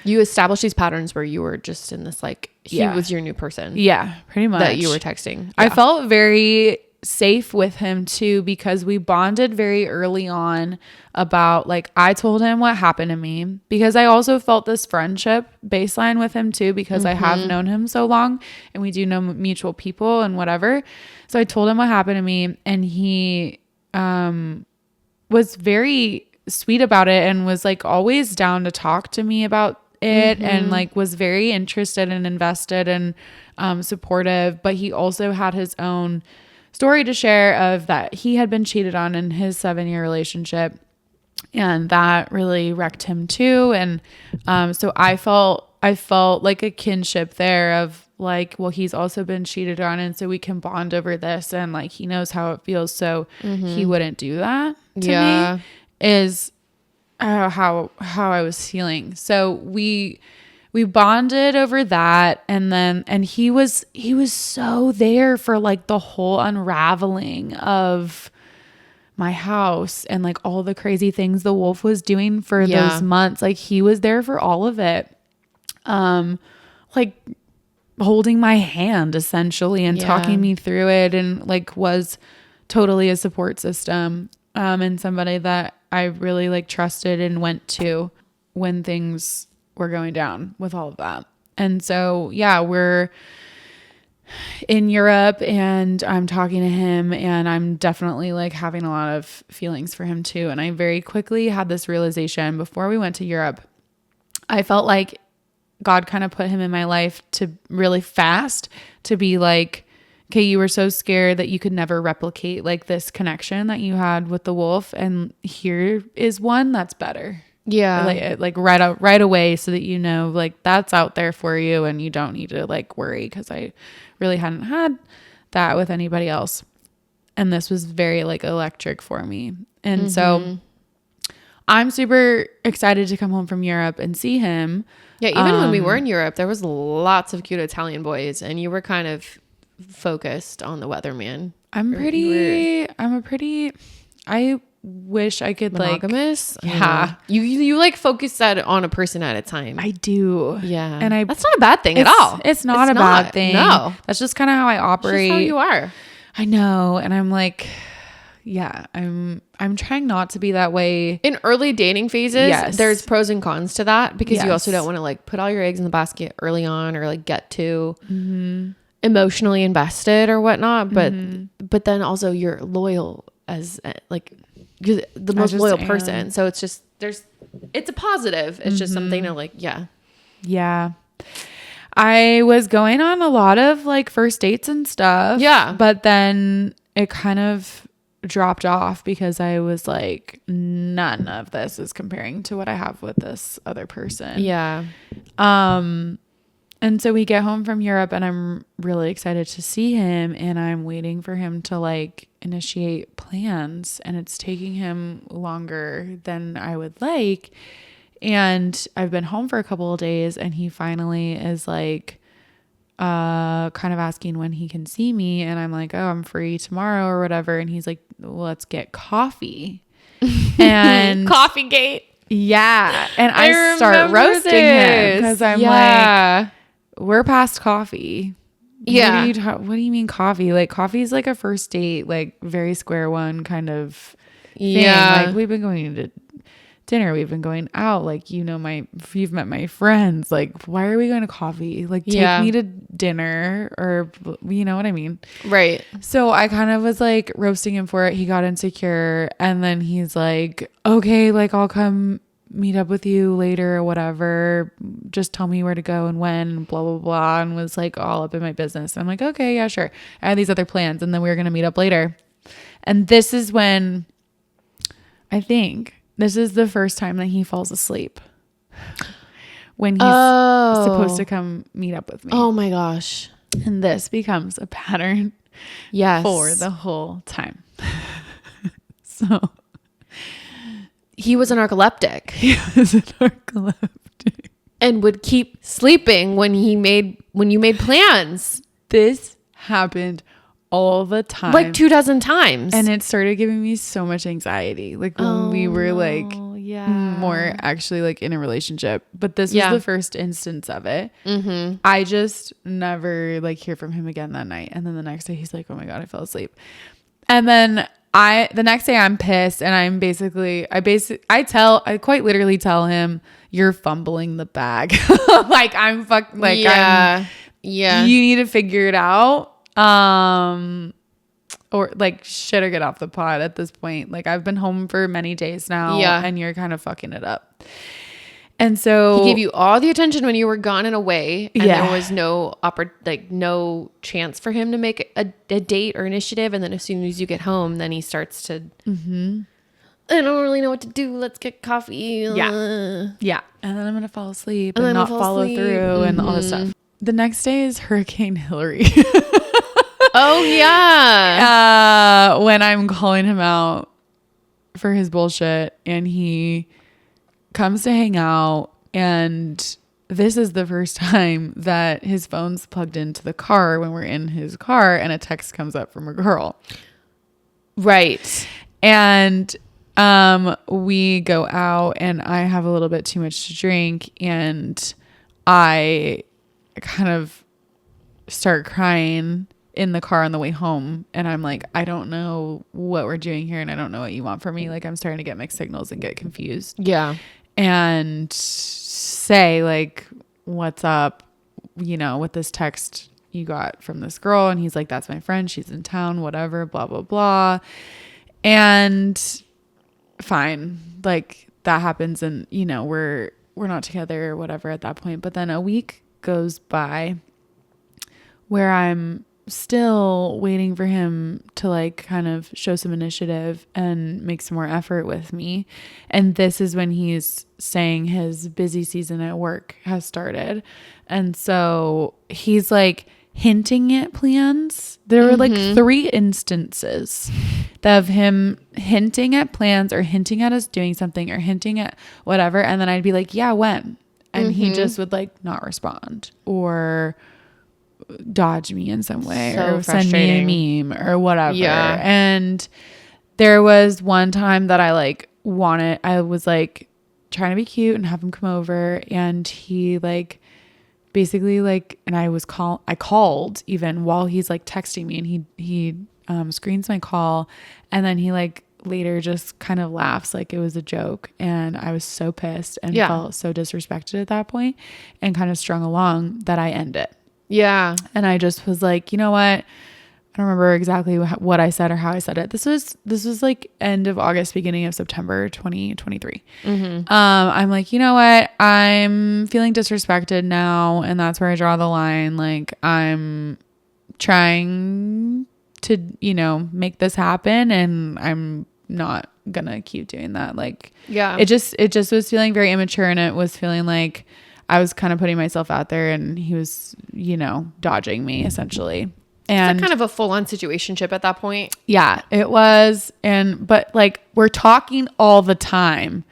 you established these patterns where you were just in this, like, he was your new person. Yeah, pretty much. That you were texting. Yeah. I felt very safe with him too, because we bonded very early on about, like, I told him what happened to me, because I also felt this friendship baseline with him too, because I have known him so long and we do know mutual people and whatever. So I told him what happened to me, and he was very sweet about it and was like always down to talk to me about it, and like was very interested and invested and supportive. But he also had his own story to share of that he had been cheated on in his 7-year relationship. And that really wrecked him too. And so I felt like a kinship there of like, well, he's also been cheated on. And so we can bond over this. And like, he knows how it feels. So he wouldn't do that to me is how I was feeling. So we bonded over that. And he was so there for like the whole unraveling of my house and like all the crazy things the wolf was doing for those months. Like he was there for all of it. Like holding my hand essentially and talking me through it, and like was totally a support system. And somebody that I really like trusted and went to when things were going down with all of that. And so, we're in Europe and I'm talking to him, and I'm definitely like having a lot of feelings for him too. And I very quickly had this realization before we went to Europe. I felt like God kind of put him in my life to really fast to be like, okay, you were so scared that you could never replicate like this connection that you had with the wolf. And here is one that's better. Yeah. Like right away, so that, you know, like that's out there for you and you don't need to like worry, because I really hadn't had that with anybody else. And this was very like electric for me. And so I'm super excited to come home from Europe and see him. Yeah. Even when we were in Europe, there was lots of cute Italian boys, and you were kind of focused on the Weatherman. I wish I could monogamous. Like, yeah. You like focus that on a person at a time. I do. Yeah. And that's not a bad thing at all. It's not a bad thing. No. That's just kind of how I operate. It's just how you are. I know. And I'm like, I'm trying not to be that way. In early dating phases, there's pros and cons to that, because you also don't want to like put all your eggs in the basket early on, or like get too emotionally invested or whatnot. But then also you're loyal as like you're the most loyal person. So it's just it's a positive. It's just something to like, Yeah. I was going on a lot of like first dates and stuff. Yeah. But then it kind of dropped off because I was like, none of this is comparing to what I have with this other person. Yeah. And so we get home from Europe, and I'm really excited to see him, and I'm waiting for him to like initiate plans, and it's taking him longer than I would like. And I've been home for a couple of days, and he finally is like, kind of asking when he can see me. And I'm like, oh, I'm free tomorrow or whatever. And he's like, well, let's get coffee. And coffee gate. Yeah. And I start roasting him, because I'm like, we're past coffee. Yeah. What do you mean coffee? Like coffee is like a first date, like very square one kind of thing. Yeah. Like we've been going to dinner, we've been going out, like, you know, you've met my friends, like why are we going to coffee? Like take me to dinner, or you know what I mean? Right. So I kind of was like roasting him for it. He got insecure, and then he's like, okay, like I'll come meet up with you later or whatever, just tell me where to go and when, blah blah blah, and was like all up in my business. I'm like, okay, yeah, sure. I had these other plans, and then we were gonna meet up later. And this is when I think this is the first time that he falls asleep when he's supposed to come meet up with me. Oh my gosh. And this becomes a pattern for the whole time. So he was a narcoleptic. He was a narcoleptic. And would keep sleeping when you made plans. This happened all the time. Like 24 times. And it started giving me so much anxiety. Like when we were like more actually like in a relationship. But this was the first instance of it. I just never like hear from him again that night. And then the next day he's like, oh my God, I fell asleep. And then the next day I'm pissed, and I quite literally tell him, you're fumbling the bag. Like I'm you need to figure it out. Or like shit or get off the pot at this point. Like I've been home for many days now, and you're kind of fucking it up. And so he gave you all the attention when you were gone and away, and Yeah. there was no chance for him to make a date or initiative. And then as soon as you get home, then he starts to, I don't really know what to do. Let's get coffee. Yeah. And then I'm going to fall asleep And and then not we'll fall follow asleep. through and all this stuff. The next day is Hurricane Hillary. Oh yeah. When I'm calling him out for his bullshit, and he comes to hang out, and this is the first time that his phone's plugged into the car when we're in his car, and a text comes up from a girl. Right. And we go out, and I have a little bit too much to drink, and I kind of start crying in the car on the way home. And I'm like, I don't know what we're doing here, and I don't know what you want from me. Like, I'm starting to get mixed signals and get confused. Yeah. And say, like, what's up, with this text you got from this girl. And he's like, that's my friend, she's in town, whatever, blah blah blah. And fine, like, that happens, and we're not together or whatever at that point. But then a week goes by where I'm still waiting for him to, like, kind of show some initiative and make some more effort with me. And this is when he's saying his busy season at work has started. And so he's like hinting at plans. There were like 3 instances of him hinting at plans, or hinting at us doing something, or hinting at whatever. And then I'd be like, yeah, when? And he just would, like, not respond, or dodge me in some way, So or send me a meme or whatever. Yeah. And there was one time that I was like trying to be cute and have him come over, and he like basically like, and I called even while he's like texting me, and he screens my call, and then he like later just kind of laughs like it was a joke. And I was so pissed and felt so disrespected at that point, and kind of strung along that I end it. Yeah. And I just was like, you know what? I don't remember exactly what I said or how I said it. This was like end of August, beginning of September, 2023. I'm like, you know what? I'm feeling disrespected now. And that's where I draw the line. Like, I'm trying to, make this happen, and I'm not gonna keep doing that. Like, Yeah. it just was feeling very immature, and it was feeling like I was kind of putting myself out there, and he was, dodging me essentially. And kind of a full-on situationship at that point. yeah, it was. But like, we're talking all the time,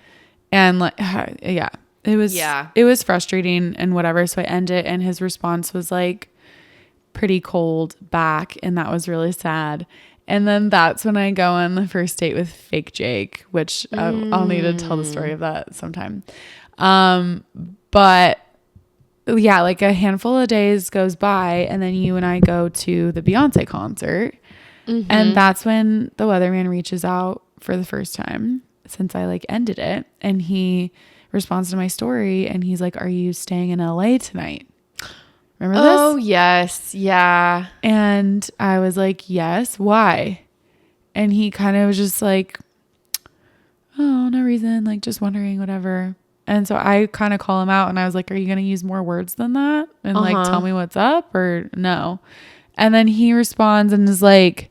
and like, yeah, it was frustrating and whatever. So I end it, and his response was like pretty cold back, and that was really sad. And then that's when I go on the first date with fake Jake, which I'll need to tell the story of that sometime. But yeah, like a handful of days goes by, and then you and I go to the Beyonce concert. And that's when the Weatherman reaches out for the first time since I like ended it. And he responds to my story, and he's like, are you staying in LA tonight? Remember this? Oh, yes. Yeah. And I was like, yes. Why? And he kind of was just like, oh, no reason. Like, just wondering, whatever. And so I kind of call him out, and I was like, are you going to use more words than that? And like, tell me what's up, or no? And then he responds and is like,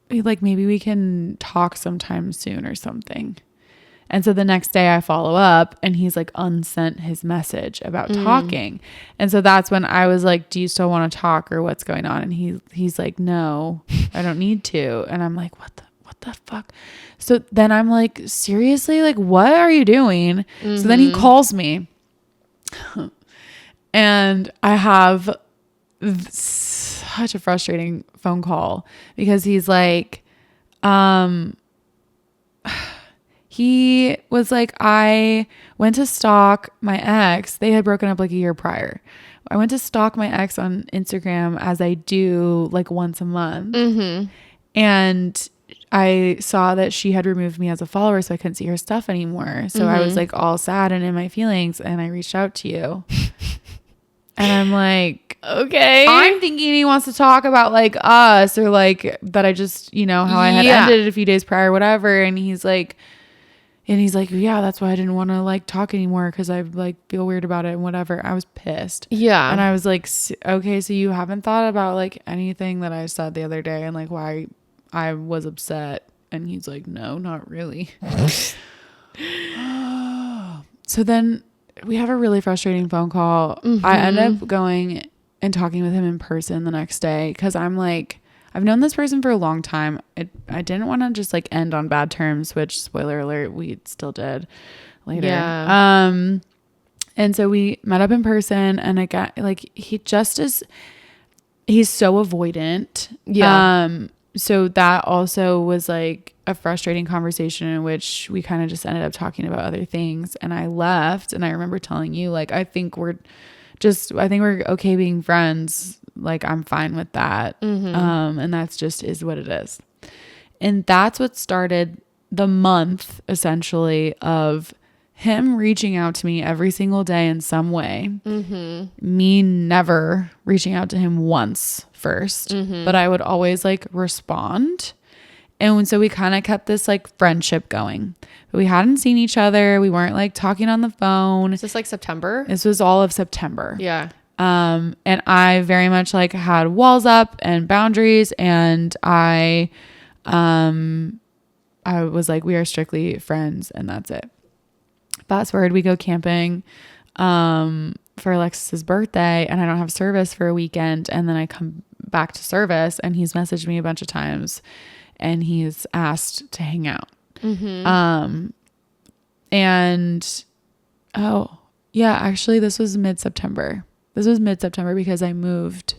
maybe we can talk sometime soon or something. And so the next day I follow up, and he's like unsent his message about talking. And so that's when I was like, do you still want to talk, or what's going on? And he's like, no, I don't need to. And I'm like, what the fuck? So then I'm like, seriously, like, what are you doing? So then he calls me, and I have such a frustrating phone call, because he's like, he was like, I went to stalk my ex. They had broken up like a year prior. I went to stalk my ex on Instagram, as I do like once a month. And I saw that she had removed me as a follower, so I couldn't see her stuff anymore. So I was like all sad and in my feelings, and I reached out to you. And I'm like, okay. I'm thinking he wants to talk about like us, or like that I just, how I had ended it a few days prior, whatever. And he's like, And he's like, yeah, that's why I didn't want to like talk anymore, because I like feel weird about it and whatever. I was pissed. Yeah. And I was like, okay, so you haven't thought about like anything that I said the other day and like why I was upset. And he's like, no, not really. So then we have a really frustrating phone call. I end up going and talking with him in person the next day, because I'm like, I've known this person for a long time. I didn't want to just like end on bad terms, which, spoiler alert, we still did later. Yeah. And so we met up in person, and I got like, he's so avoidant. Yeah. So that also was like a frustrating conversation in which we kind of just ended up talking about other things, and I left. And I remember telling you, like, I think we're okay being friends. Like, I'm fine with that. And that's just is what it is. And that's what started the month, essentially, of him reaching out to me every single day in some way. Me never reaching out to him once first, but I would always like respond. And so we kind of kept this like friendship going. But we hadn't seen each other. We weren't like talking on the phone. Is this like September? This was all of September. Yeah. And I very much like had walls up and boundaries, and I was like, we are strictly friends, and that's it. Fast forward, we go camping for Alexis's birthday, and I don't have service for a weekend, and then I come back to service, and he's messaged me a bunch of times, and he's asked to hang out. And oh yeah, actually this was mid-September. Because I moved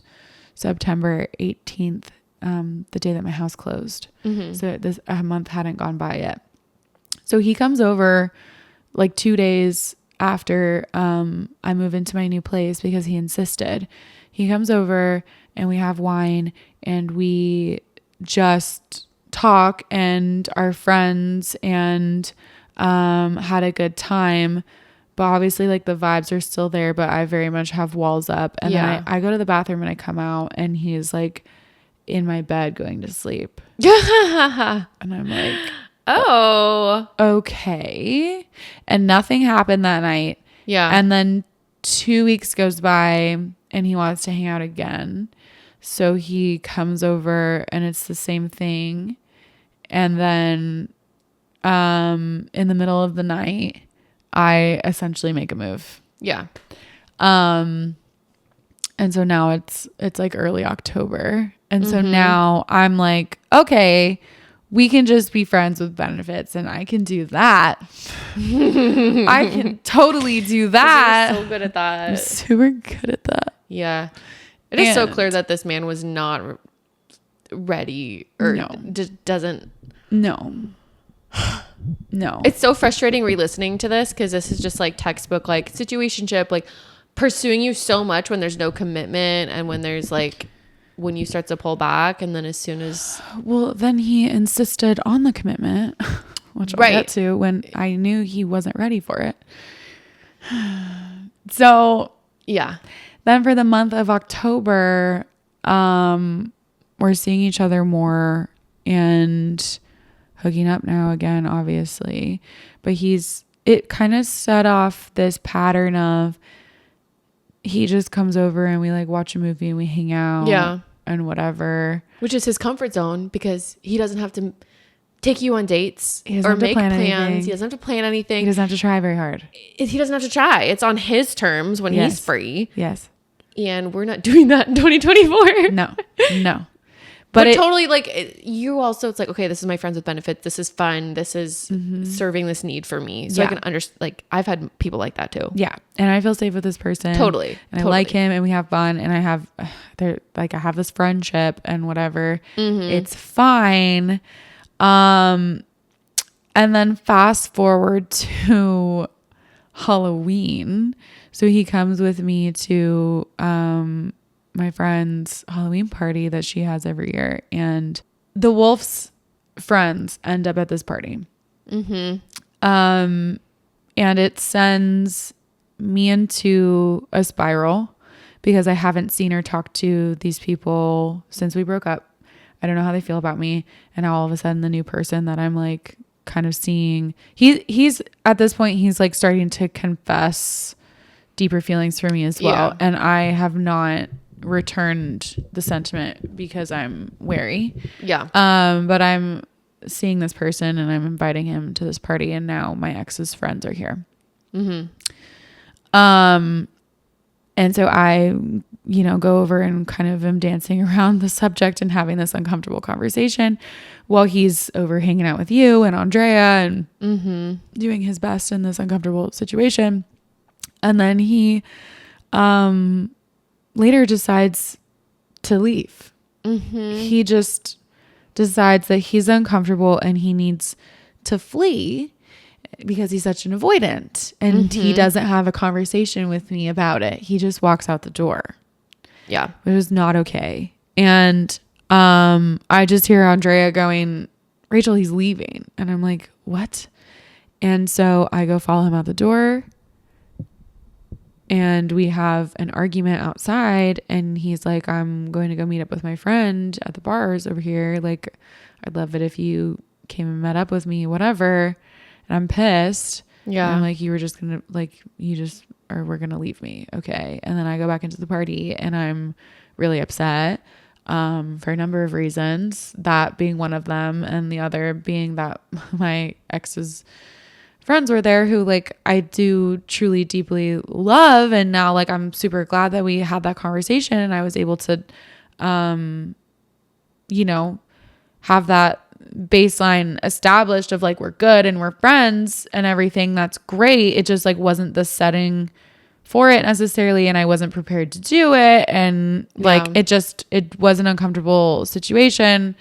September 18th, the day that my house closed. So a month hadn't gone by yet. So he comes over like 2 days after I move into my new place, because he insisted. He comes over and we have wine and we just talk and are friends and had a good time. But obviously, like, the vibes are still there, but I very much have walls up. And then I go to the bathroom and I come out, and he's like in my bed going to sleep. And I'm like, oh, okay. And nothing happened that night. Yeah. And then 2 weeks goes by and he wants to hang out again. So he comes over and it's the same thing. And then in the middle of the night, I essentially make a move. Yeah. And so now it's like early October. And so now I'm like, okay, we can just be friends with benefits, and I can do that. I can totally do that. You're so good at that. I'm super good at that. Yeah. It is so clear that this man was not ready, or just doesn't. No. It's so frustrating re-listening to this, because this is just like textbook, like situationship, like pursuing you so much when there's no commitment, and when there's like, when you start to pull back, and then as soon as. Well, then he insisted on the commitment, which I'll get to, when I knew he wasn't ready for it. So yeah. Then for the month of October, we're seeing each other more and hooking up now again, obviously. But it kind of set off this pattern of, he just comes over and we like watch a movie and we hang out. Yeah. And whatever. Which is his comfort zone, because he doesn't have to take you on dates or make plans. Anything. He doesn't have to plan anything. He doesn't have to try very hard. He doesn't have to try. It's on his terms when he's free. Yes. And we're not doing that in 2024. No. But totally, like, you also, it's like, okay, this is my friends with benefits. This is fun. This is serving this need for me. So I can understand, like, I've had people like that too. Yeah. And I feel safe with this person. Totally. And I like him and we have fun, and I have this friendship and whatever. It's fine. And then fast forward to Halloween. So he comes with me to, my friend's Halloween party that she has every year, and the Wolf's friends end up at this party. And it sends me into a spiral, because I haven't seen or talked to these people since we broke up. I don't know how they feel about me, and now all of a sudden the new person that I'm like kind of seeing he's at this point, he's like starting to confess deeper feelings for me as well. And I have not returned the sentiment because I'm wary. Yeah. But I'm seeing this person and I'm inviting him to this party, and now my ex's friends are here. And so I, go over and kind of am dancing around the subject and having this uncomfortable conversation while he's over hanging out with you and Andrea and doing his best in this uncomfortable situation. And then he later decides to leave. He just decides that he's uncomfortable and he needs to flee because he's such an avoidant, and he doesn't have a conversation with me about it. He just walks out the door. Yeah. Which is not okay. And I just hear Andrea going, Rachel, he's leaving. And I'm like, what? And so I go follow him out the door, and we have an argument outside, and he's like, I'm going to go meet up with my friend at the bars over here. Like, I'd love it if you came and met up with me, whatever. And I'm pissed. Yeah. And I'm like, you were just going to we're going to leave me. Okay. And then I go back into the party and I'm really upset for a number of reasons, that being one of them. And the other being that my ex's friends were there who like I do truly deeply love. And now like I'm super glad that we had that conversation and I was able to, have that baseline established of like we're good and we're friends and everything. That's great. It just like wasn't the setting for it necessarily, and I wasn't prepared to do it, and like it was an uncomfortable situation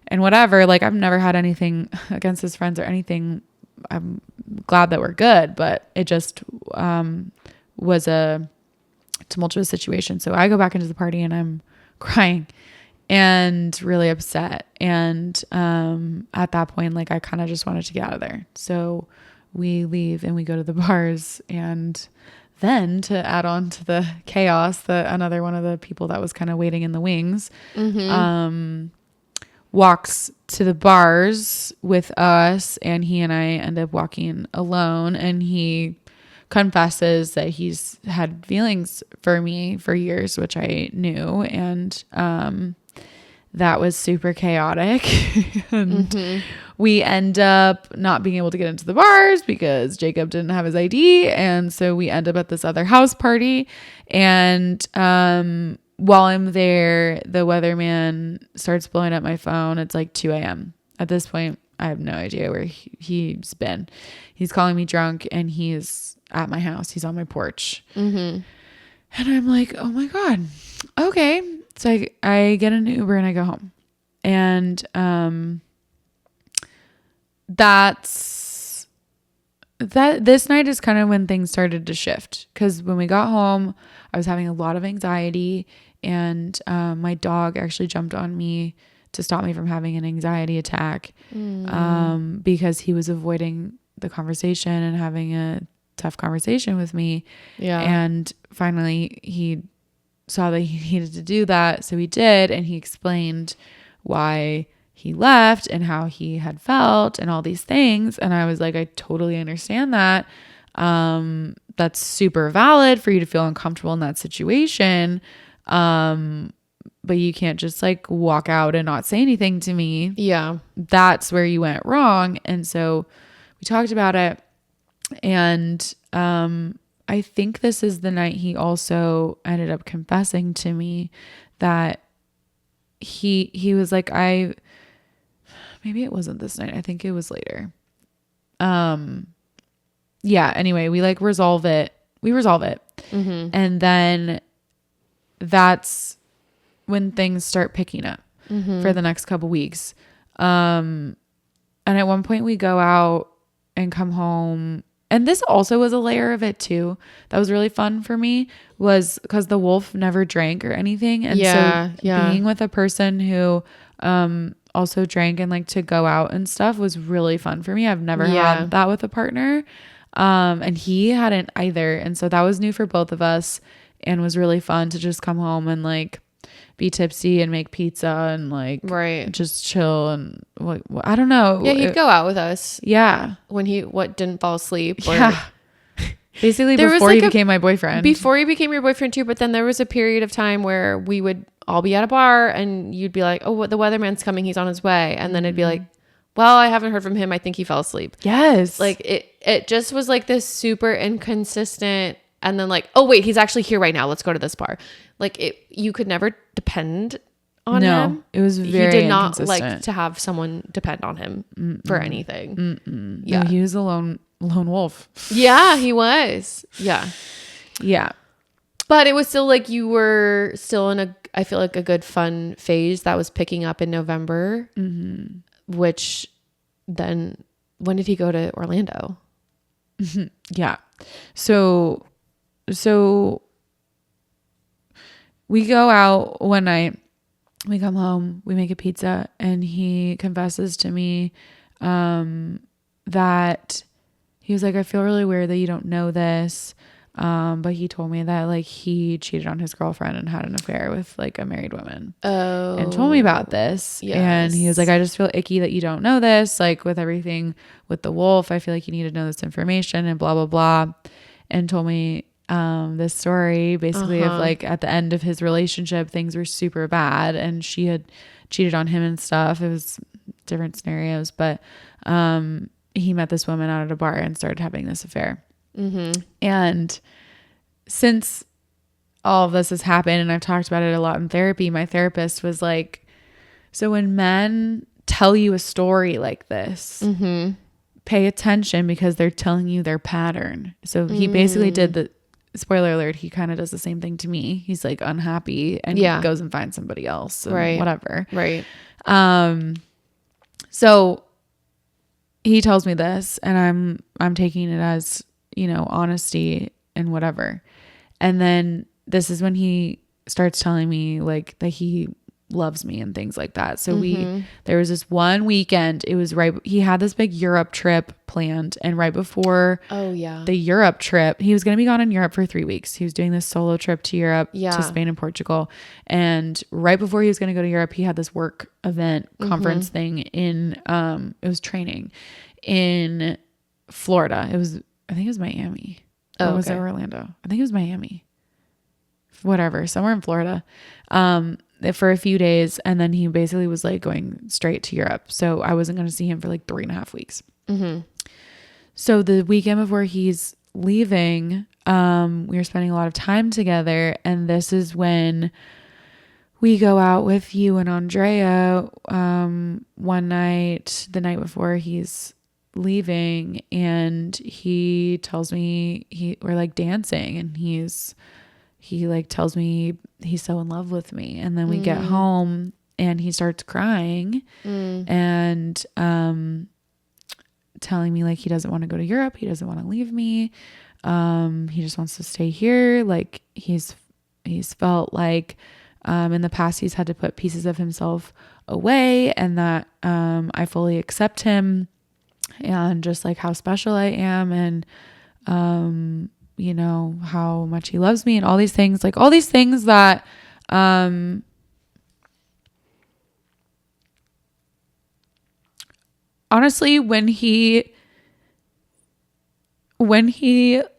and whatever. Like I've never had anything against his friends or anything. I'm glad that we're good, but it just was a tumultuous situation. So I go back into the party and I'm crying and really upset. And at that point, like I kind of just wanted to get out of there. So we leave and we go to the bars. And then to add on to the chaos, another one of the people that was kind of waiting in the wings walks to the bars with us, and he and I end up walking alone, and he confesses that he's had feelings for me for years, which I knew. And that was super chaotic. And we end up not being able to get into the bars because Jacob didn't have his ID. And so we end up at this other house party. And while I'm there, the weatherman starts blowing up my phone. It's like 2 a.m. At this point, I have no idea where he's been. He's calling me drunk and he's at my house. He's on my porch. And I'm like, oh my God. Okay. So I get an Uber and I go home. And this night is kind of when things started to shift. Because when we got home, I was having a lot of anxiety, and my dog actually jumped on me to stop me from having an anxiety attack because he was avoiding the conversation and having a tough conversation with me. Yeah. And finally he saw that he needed to do that. So he did. And he explained why he left and how he had felt and all these things. And I was like, I totally understand that. That's super valid for you to feel uncomfortable in that situation. But you can't just like walk out and not say anything to me. Yeah. That's where you went wrong. And so we talked about it. And I think this is the night he also ended up confessing to me that he was like, maybe it wasn't this night. I think it was later. Yeah. Anyway, we like resolve it. We resolve it. And then that's when things start picking up for the next couple weeks. And at one point we go out and come home. And this also was a layer of it too. That was really fun for me, was because the wolf never drank or anything. And so being with a person who also drank and like to go out and stuff was really fun for me. I've never had that with a partner. And he hadn't either. And so that was new for both of us and was really fun to just come home and like be tipsy and make pizza and like Right. just chill and like I don't know. Yeah, he'd go out with us Yeah. when he didn't fall asleep. Or, Yeah. Basically There was, before like, he became my boyfriend. Before he became your boyfriend too, but then there was a period of time where we would all be at a bar and you'd be like, oh, the weatherman's coming, he's on his way. And then it'd be like, well, I haven't heard from him. I think he fell asleep. Yes. Like it just was like this super inconsistent. And then like, oh wait, he's actually here right now. Let's go to this bar. Like you could never depend on him. It was very He did not inconsistent. like to have someone depend on him for anything. Yeah. No, he was a lone wolf. Yeah, he was. Yeah. Yeah. But it was still like you were still in I feel like a good fun phase that was picking up in November, which then when did he go to Orlando? Yeah. So we go out one night, we come home, we make a pizza, and he confesses to me that he was like, I feel really weird that you don't know this. But he told me that like he cheated on his girlfriend and had an affair with like a married woman. Oh. And told me about this. Yes. And he was like, I just feel icky that you don't know this. Like with everything with the wolf, I feel like you need to know this information and blah, blah, blah. And told me this story basically of like at the end of his relationship, things were super bad and she had cheated on him and stuff. It was different scenarios, but he met this woman out at a bar and started having this affair. And since all of this has happened and I've talked about it a lot in therapy, my therapist was like, so when men tell you a story like this, pay attention because they're telling you their pattern. So he basically did the spoiler alert. He kind of does the same thing to me. He's like unhappy and goes and finds somebody else and whatever. Right. So he tells me this and I'm taking it as, you know, honesty and whatever. And then this is when he starts telling me like that he loves me and things like that. So there was this one weekend, it was he had this big Europe trip planned. And right before the Europe trip, he was going to be gone in Europe for 3 weeks. He was doing this solo trip to Europe, to Spain and Portugal. And right before he was going to go to Europe, he had this work event conference thing in, it was training in Florida. I think it was Miami. Or was it Orlando? I think it was Miami. Whatever, somewhere in Florida. For a few days. And then he basically was like going straight to Europe. So I wasn't going to see him for like 3.5 weeks. So the weekend before he's leaving, we were spending a lot of time together. And this is when we go out with you and Andrea one night, the night before he's leaving, and he tells me we're like dancing and he like tells me he's so in love with me. And then we get home and he starts crying and telling me like he doesn't want to go to Europe, he doesn't want to leave me, he just wants to stay here. Like he's felt like in the past he's had to put pieces of himself away, and that I fully accept him and just like how special I am, and you know, how much he loves me and all these things that honestly, when he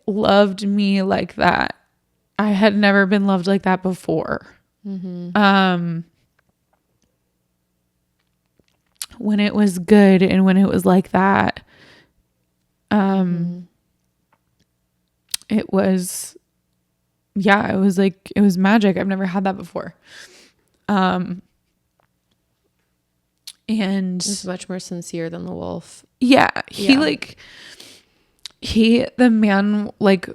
loved me like that, I had never been loved like that before. When it was good and when it was like that, it was magic. I've never had that before. And it's much more sincere than the wolf. Yeah. The man like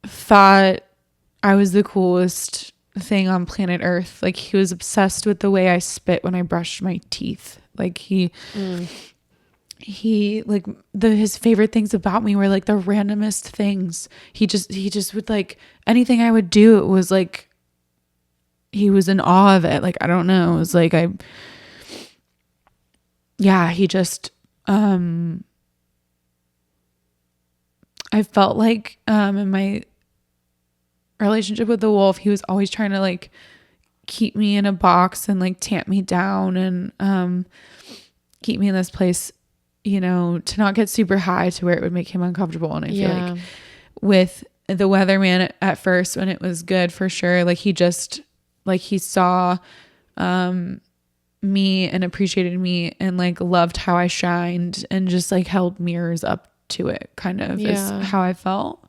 thought I was the coolest thing on planet Earth. Like he was obsessed with the way I spit when I brushed my teeth. Like he like his favorite things about me were like the randomest things. He just would like anything I would do, it was like he was in awe of it. Like I don't know, it was like he just I felt like in my relationship with the wolf, he was always trying to like keep me in a box and like tamp me down and keep me in this place, you know, to not get super high to where it would make him uncomfortable. And I feel like with the Weatherman at first, when it was good for sure, like he just like he saw me and appreciated me and like loved how I shined and just like held mirrors up to it, kind of is how I felt.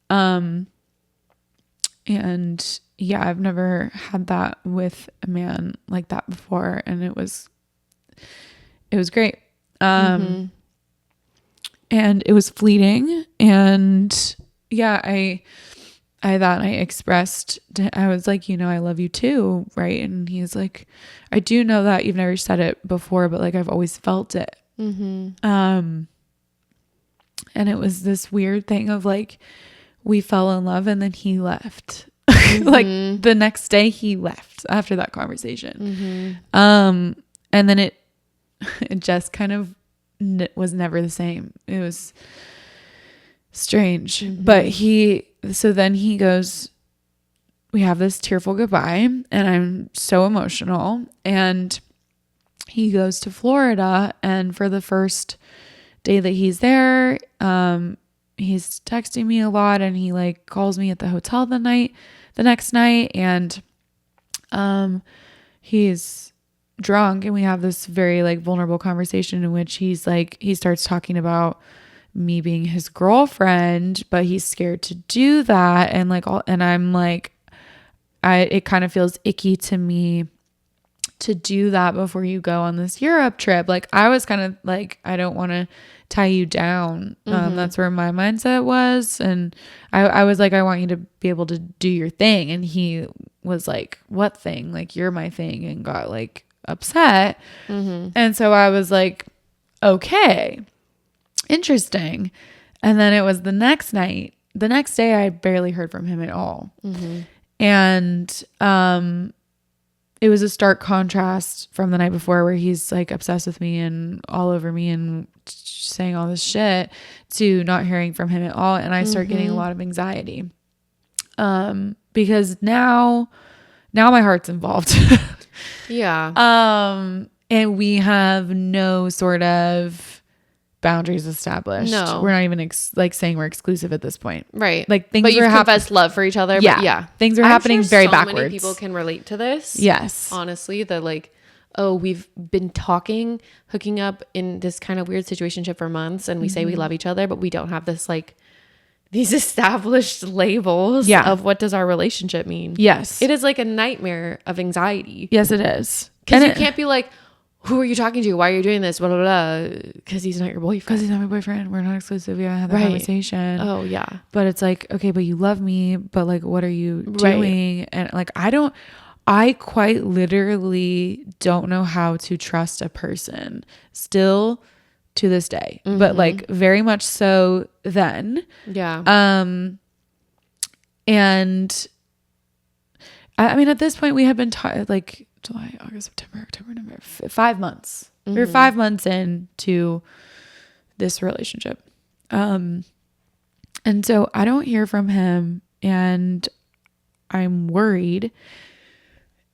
And yeah, I've never had that with a man like that before, and it was great. And it was fleeting, and yeah, I thought I expressed, I was like, you know, I love you too, right? And he's like, I do know that you've never said it before, but like I've always felt it. And it was this weird thing of like, we fell in love and then he left. Like the next day he left after that conversation. And then it just kind of was never the same. It was strange. But so then he goes, we have this tearful goodbye, and I'm so emotional. And he goes to Florida, and for the first day that he's there, he's texting me a lot, and he like calls me at the hotel the next night, and he's drunk, and we have this very like vulnerable conversation in which he's like, he starts talking about me being his girlfriend, but he's scared to do that, and like and I'm like, it kind of feels icky to me to do that before you go on this Europe trip. Like I was kind of like, I don't want to tie you down. That's where my mindset was. And I was like, I want you to be able to do your thing. And he was like, what thing? Like, you're my thing, and got like upset. And so I was like, okay, interesting. And then it was the next night. The next day I barely heard from him at all. And it was a stark contrast from the night before, where he's like obsessed with me and all over me and saying all this shit, to not hearing from him at all. And I start getting a lot of anxiety because now my heart's involved. And we have no sort of boundaries established. No, we're not even like saying we're exclusive at this point, right? Like things, but you confess love for each other. Yeah, but yeah, things are happening very backwards. Many people can relate to this. Yes, honestly, that like, oh, we've been talking, hooking up in this kind of weird situationship for months, and we say we love each other, but we don't have this like these established labels of what does our relationship mean. Yes, it is like a nightmare of anxiety. Yes, it is, because you can't be like, who are you talking to? Why are you doing this? Blah, blah, blah. Because he's not your boyfriend. Because he's not my boyfriend. We're not exclusive. We haven't had that conversation. Oh, yeah. But it's like, okay, but you love me. But like, what are you doing? And like, I quite literally don't know how to trust a person still to this day. But like very much so then. Yeah. And I mean, at this point we have been like July, August, September, October, November, 5 months. We're 5 months into this relationship. And so I don't hear from him, and I'm worried,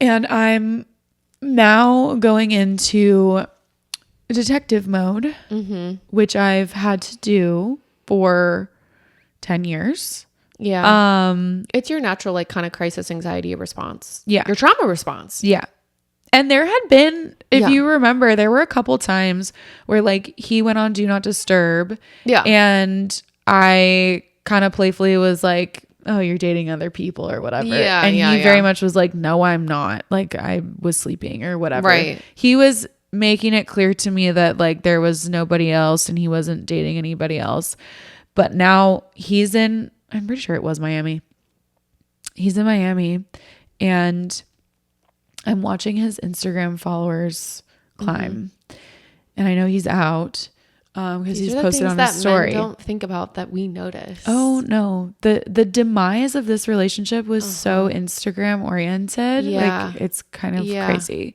and I'm now going into detective mode, which I've had to do for 10 years. Yeah. It's your natural, like, kind of crisis anxiety response. Yeah. Your trauma response. Yeah. And there had been, if you remember, there were a couple times where like he went on Do Not Disturb. Yeah. And I kind of playfully was like, oh, you're dating other people or whatever. Yeah. And he very much was like, no, I'm not. Like I was sleeping or whatever. Right. He was making it clear to me that like there was nobody else and he wasn't dating anybody else. But now he's in, I'm pretty sure it was Miami. He's in Miami, and I'm watching his Instagram followers climb, and I know he's out because he's posted on his story. Men don't think about that we notice. Oh no, the demise of this relationship was so Instagram oriented. Yeah. Like it's kind of crazy.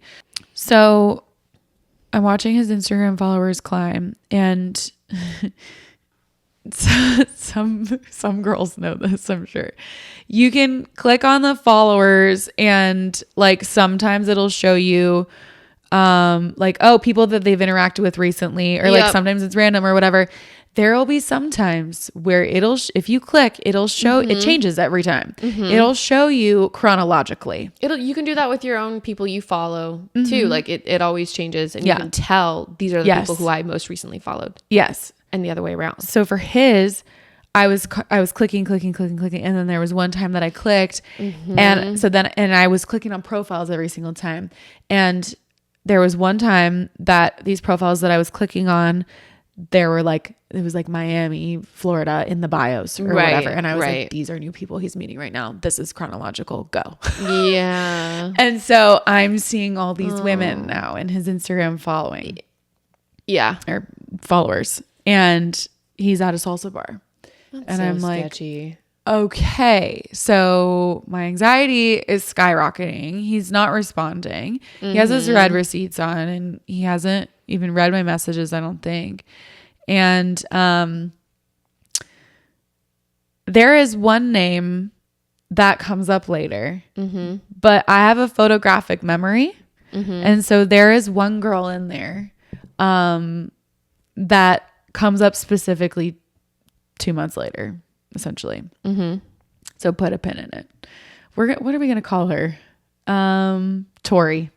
So I'm watching his Instagram followers climb, and some girls know this, I'm sure. You can click on the followers and like sometimes it'll show you like, oh, people that they've interacted with recently, or like sometimes it's random or whatever. There will be some times where if you click, it'll show, it changes every time. It'll show you chronologically. You can do that with your own people you follow too. Like it always changes and you can tell these are the people who I most recently followed. Yes. And the other way around. So for his, I was clicking. And then there was one time that I clicked and I was clicking on profiles every single time. And there was one time that these profiles that I was clicking on, there were like, it was like Miami, Florida in the bios or whatever. And I was like, these are new people he's meeting right now. This is chronological. Go. Yeah. And so I'm seeing all these women now in his Instagram following. Yeah. Or followers. And he's at a salsa bar. That's I'm sketchy. like, okay, so my anxiety is skyrocketing. He's not responding. He has his red receipts on and he hasn't even read my messages, I don't think. And there is one name that comes up later, but I have a photographic memory. And so there is one girl in there that comes up specifically 2 months later, essentially. So put a pin in it. What are we going to call her? Tori.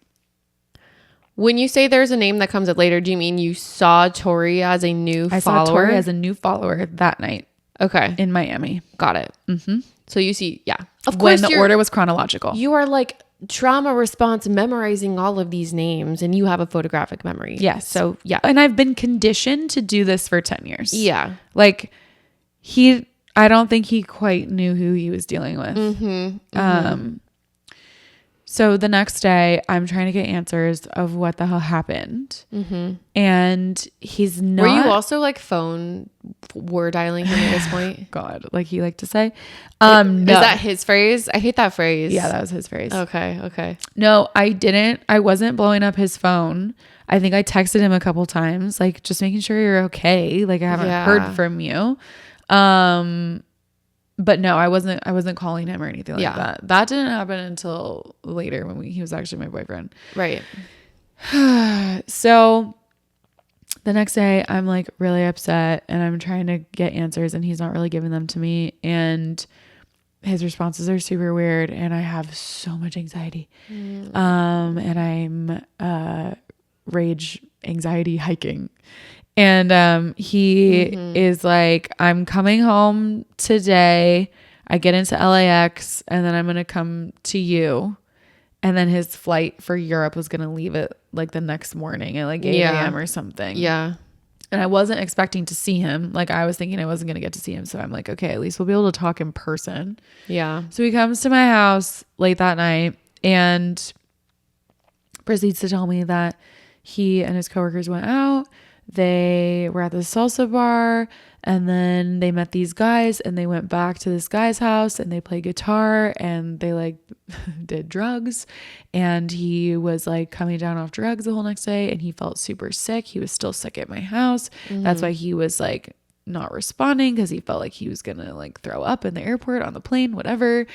When you say there's a name that comes up later, do you mean you saw Tori as a new follower? I saw Tori as a new follower that night. Okay. In Miami. Got it. So you see, of course, when the order was chronological. You are like trauma response memorizing all of these names and you have a photographic memory. Yes. So yeah. And I've been conditioned to do this for 10 years. Yeah. Like I don't think he quite knew who he was dealing with. So the next day I'm trying to get answers of what the hell happened. And he's not. Were you also like phone word dialing him at this point? God, like he liked to say. No. Is that his phrase? I hate that phrase. Yeah, that was his phrase. Okay. No, I didn't. I wasn't blowing up his phone. I think I texted him a couple times, like just making sure you're okay. Like I haven't heard from you. But no, I wasn't calling him or anything like that. That didn't happen until later when he was actually my boyfriend. Right. So the next day I'm like really upset and I'm trying to get answers and he's not really giving them to me. And his responses are super weird and I have so much anxiety. And I'm rage anxiety hiking. And he is like, I'm coming home today. I get into LAX and then I'm going to come to you. And then his flight for Europe was going to leave at like the next morning at like 8 a.m. or something. Yeah. And I wasn't expecting to see him. Like I was thinking I wasn't going to get to see him. So I'm like, okay, at least we'll be able to talk in person. Yeah. So he comes to my house late that night and proceeds to tell me that he and his coworkers went out. They were at the salsa bar and then they met these guys and they went back to this guy's house and they played guitar and they like did drugs and he was like coming down off drugs the whole next day and he felt super sick. He was still sick at my house. That's why he was like not responding because he felt like he was gonna like throw up in the airport, on the plane, whatever.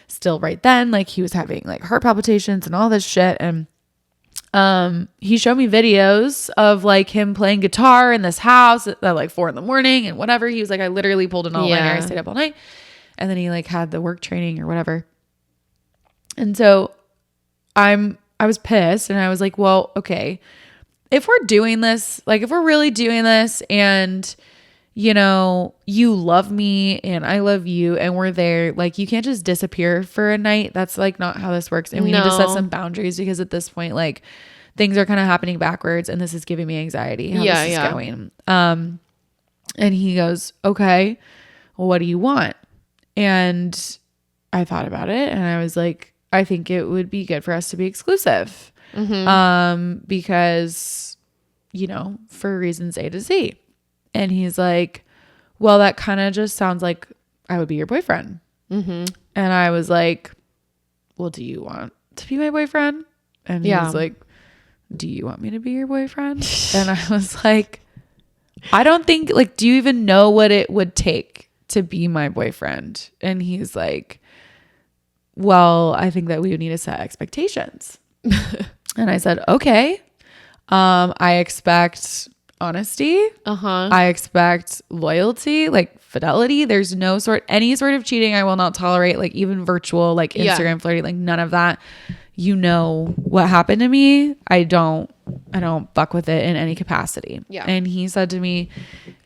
Still right then, like he was having like heart palpitations and all this shit. And he showed me videos of like him playing guitar in this house at like 4 a.m. and whatever. He was like, I literally pulled an all-nighter. I stayed up all night. And then he like had the work training or whatever. And so I was pissed and I was like, well, okay, if we're doing this, like if we're really doing this and you know, you love me and I love you and we're there, like you can't just disappear for a night. That's like not how this works. And we need to set some boundaries because at this point, like things are kind of happening backwards and this is giving me anxiety how this is going. And he goes, okay, well, what do you want? And I thought about it and I was like, I think it would be good for us to be exclusive. Because, you know, for reasons A to Z. And he's like, well, that kind of just sounds like I would be your boyfriend. And I was like, well, do you want to be my boyfriend? And he was like, do you want me to be your boyfriend? And I was like, I don't think, like, do you even know what it would take to be my boyfriend? And he's like, well, I think that we would need to set expectations. And I said, okay. I expect honesty. I expect loyalty, like fidelity. There's any sort of cheating I will not tolerate, like even virtual, like Instagram flirting, like none of that. You know what happened to me. I don't fuck with it in any capacity. Yeah. And he said to me,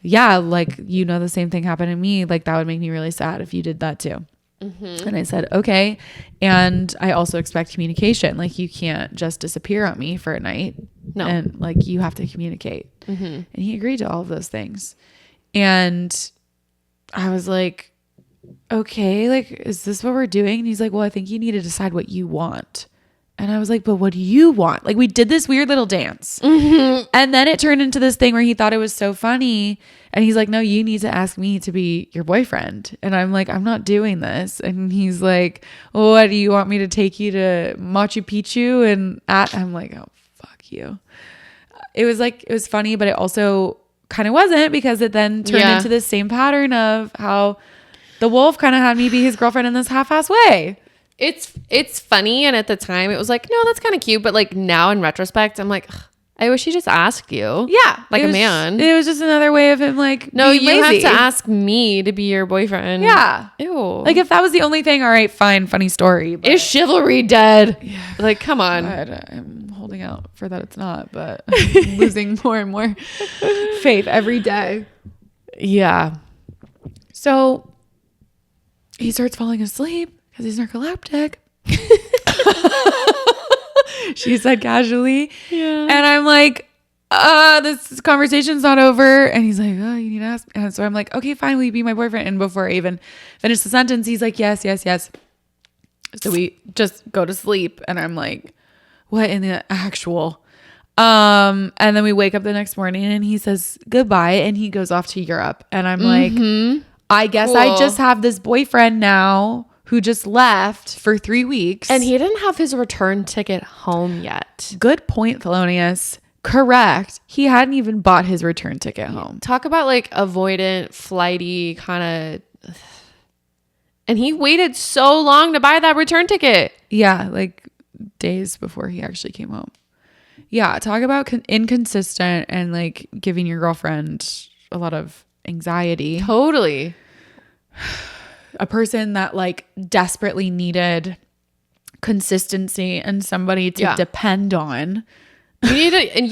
yeah, like, you know, the same thing happened to me. Like, that would make me really sad if you did that too. And I said, okay. And I also expect communication. Like, you can't just disappear on me for a night. No. And like, you have to communicate. And he agreed to all of those things. And I was like, okay, like, is this what we're doing? And he's like, well, I think you need to decide what you want. And I was like, but what do you want? Like, we did this weird little dance. And then it turned into this thing where he thought it was so funny. And he's like, no, you need to ask me to be your boyfriend. And I'm like, I'm not doing this. And he's like, oh, what do you want me to take you to Machu Picchu? And I'm like, oh, fuck you. It was funny, but it also kind of wasn't, because it then turned into this same pattern of how the wolf kind of had me be his girlfriend in this half-ass way. It's funny, and at the time it was like, no, that's kind of cute, but like now in retrospect I'm like, ugh, I wish he just asked you. Yeah, like a man. It was just another way of him like, no, being you lazy. have to ask me to be your boyfriend. Yeah. Ew. Like, if that was the only thing, all right, fine, funny story. But is chivalry dead? Yeah. Like, come on. I'm holding out for that it's not, but I'm losing more and more faith every day. Yeah. So he starts falling asleep because he's narcoleptic. She said casually. Yeah. And I'm like, this conversation's not over. And he's like, oh, you need to ask. And so I'm like, okay, fine, will you be my boyfriend? And before I even finish the sentence, he's like, yes, yes, yes. So we just go to sleep. And I'm like, what in the actual? And then we wake up the next morning and he says goodbye and he goes off to Europe. And I'm like, I guess cool. I just have this boyfriend now who just left for 3 weeks. And he didn't have his return ticket home yet. Good point, Thelonious. Correct. He hadn't even bought his return ticket home. Talk about like avoidant, flighty kind of. And he waited so long to buy that return ticket. Yeah, like days before he actually came home. Yeah, talk about inconsistent and like giving your girlfriend a lot of anxiety. Totally. A person that like desperately needed consistency and somebody to depend on. You needed and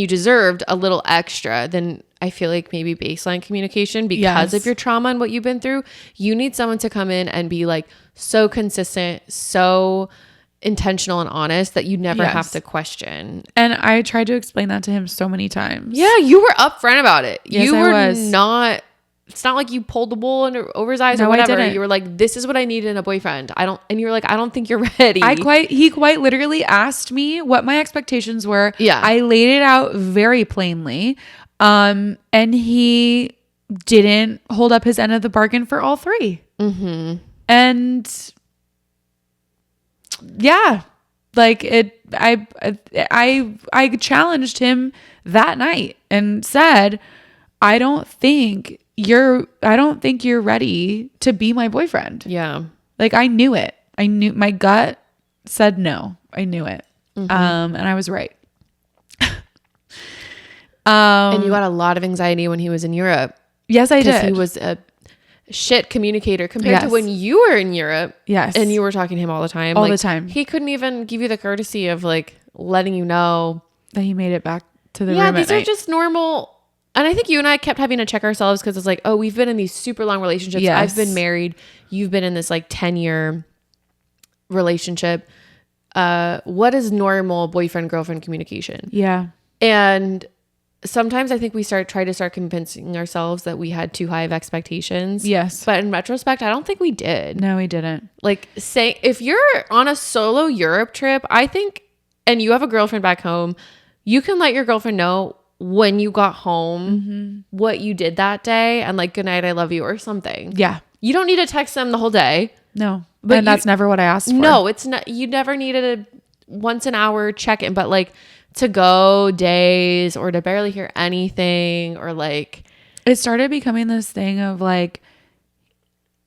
you deserved a little extra than I feel like maybe baseline communication because of your trauma and what you've been through. You need someone to come in and be like so consistent, so intentional and honest that you never have to question. And I tried to explain that to him so many times. Yeah, you were upfront about it. Yes, you I were was. not. It's not like you pulled the wool over his eyes or whatever. I didn't. You were like, this is what I need in a boyfriend. And you were like, I don't think you're ready. He quite literally asked me what my expectations were. Yeah. I laid it out very plainly. And he didn't hold up his end of the bargain for all three. And yeah, like I challenged him that night and said, I don't think you're ready to be my boyfriend. Yeah. Like, I knew it. I knew, my gut said no. I knew it. And I was right. And you got a lot of anxiety when he was in Europe. Yes, I did. Because he was a shit communicator compared to when you were in Europe. Yes. And you were talking to him all the time. All the time. He couldn't even give you the courtesy of like letting you know that he made it back to the room at night. Yeah, these are just normal. And I think you and I kept having to check ourselves because it's like, oh, we've been in these super long relationships. Yes. I've been married. You've been in this like 10-year relationship. What is normal boyfriend-girlfriend communication? Yeah. And sometimes I think we try to start convincing ourselves that we had too high of expectations. Yes. But in retrospect, I don't think we did. No, we didn't. Like, say, if you're on a solo Europe trip, I think, and you have a girlfriend back home, you can let your girlfriend know when you got home, what you did that day, and like, good night, I love you, or something. Yeah. You don't need to text them the whole day. No. But that's never what I asked for. No, it's not. You never needed a once an hour check-in, but like to go days or to barely hear anything or like. It started becoming this thing of like,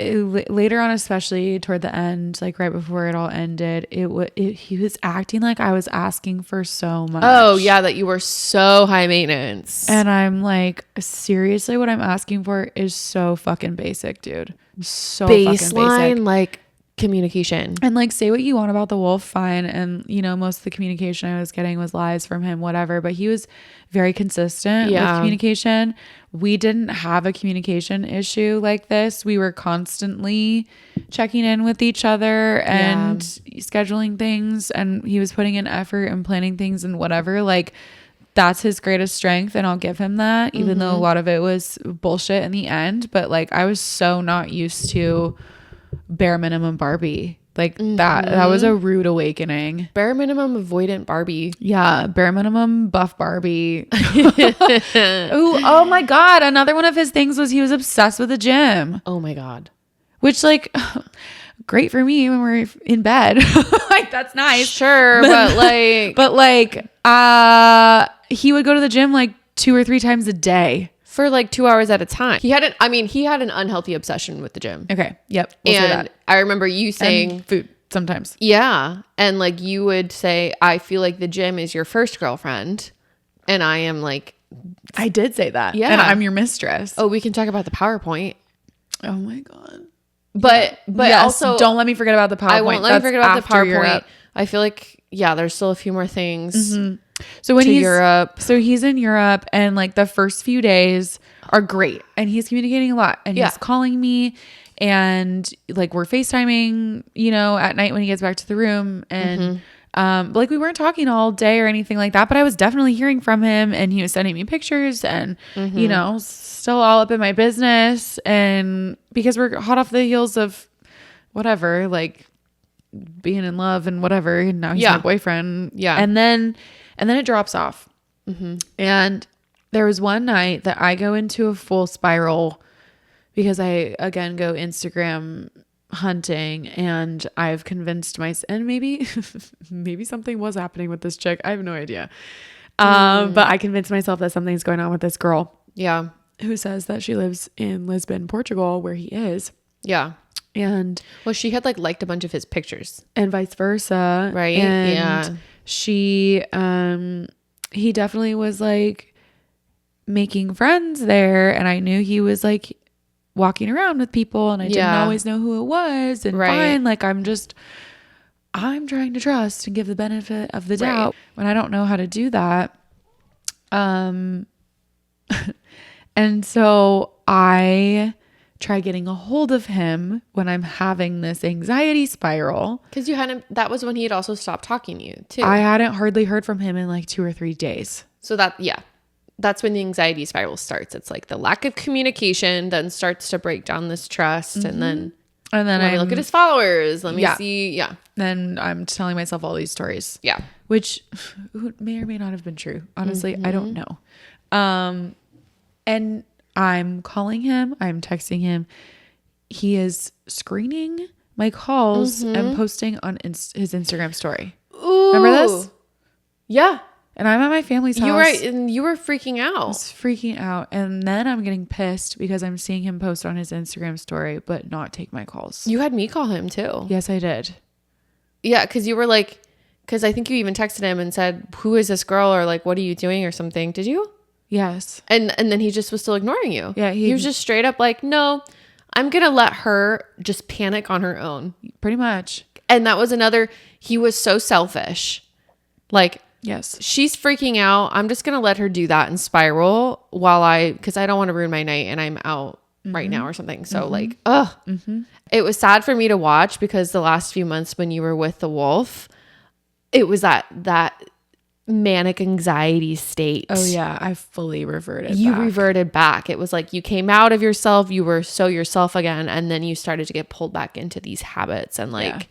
later on, especially toward the end, like right before it all ended, he was acting like I was asking for so much. Oh yeah, that you were so high maintenance. And I'm like, seriously, what I'm asking for is so fucking basic, dude. So baseline, fucking basic. like communication. And like, say what you want about the wolf, fine. And you know, most of the communication I was getting was lies from him, whatever. But he was very consistent with communication. We didn't have a communication issue like this. We were constantly checking in with each other and scheduling things. And he was putting in effort and planning things and whatever. Like, that's his greatest strength. And I'll give him that, even though a lot of it was bullshit in the end. But like, I was so not used to bare minimum Barbie. Like that was a rude awakening. Bare minimum avoidant Barbie. Yeah, bare minimum buff Barbie. Ooh, oh my God. Another one of his things was he was obsessed with the gym. Oh my God. Which like, great for me when we're in bed. Like, that's nice. Sure, but he would go to the gym like 2 or 3 times a day. For like 2 hours at a time. He had an unhealthy obsession with the gym. Okay. Yep. We'll say And that. I remember you saying And food sometimes. yeah. And like you would say, I feel like the gym is your first girlfriend. And I am like, I did say that. Yeah. And I'm your mistress. oh, we can talk about the PowerPoint. Oh my God. But Yes, also don't let me forget about the PowerPoint. I won't let me forget about the after PowerPoint. Europe. I feel like, yeah, there's still a few more things So when to he's Europe. so he's in Europe, and like the first few days are great, and he's communicating a lot, and he's calling me, and like we're FaceTiming, you know, at night when he gets back to the room, and like we weren't talking all day or anything like that, but I was definitely hearing from him, and he was sending me pictures, and you know, still all up in my business, and because we're hot off the heels of whatever, like being in love and whatever, and now he's my boyfriend, and then it drops off. And there was one night that I go into a full spiral because I again go Instagram hunting, and I've convinced myself, and maybe something was happening with this chick, I have no idea, but I convinced myself that something's going on with this girl who says that she lives in Lisbon, Portugal, where he is. And well, she had like liked a bunch of his pictures and vice versa, right? And she he definitely was like making friends there, and I knew he was like walking around with people, and I didn't always know who it was, and fine, like I'm trying to trust and give the benefit of the doubt when I don't know how to do that. And so I try getting a hold of him when I'm having this anxiety spiral. Because that was when he had also stopped talking to you too. I hadn't hardly heard from him in like 2 or 3 days. So that's when the anxiety spiral starts. It's like the lack of communication then starts to break down this trust. And then let me look at his followers. Let me see. Then I'm telling myself all these stories. Which may or may not have been true. Honestly, I don't know. And I'm calling him. I'm texting him. He is screening my calls and posting on his Instagram story. Ooh. Remember this? Yeah. And I'm at my family's house. You're right. And you were freaking out. I was freaking out. And then I'm getting pissed because I'm seeing him post on his Instagram story, but not take my calls. You had me call him too. Yes, I did. Yeah. Cause you were like, cause I think you even texted him and said, who is this girl? Or like, what are you doing or something? Did you? Yes. And then he just was still ignoring you. Yeah. He was just straight up like, no, I'm going to let her just panic on her own. Pretty much. And that was he was so selfish. Like, yes, she's freaking out. I'm just going to let her do that and spiral because I don't want to ruin my night and I'm out right now or something. So like, it was sad for me to watch because the last few months when you were with the wolf, it was that manic anxiety state. Oh yeah, I fully reverted. You reverted back. It was like you came out of yourself, you were so yourself again, and then you started to get pulled back into these habits and like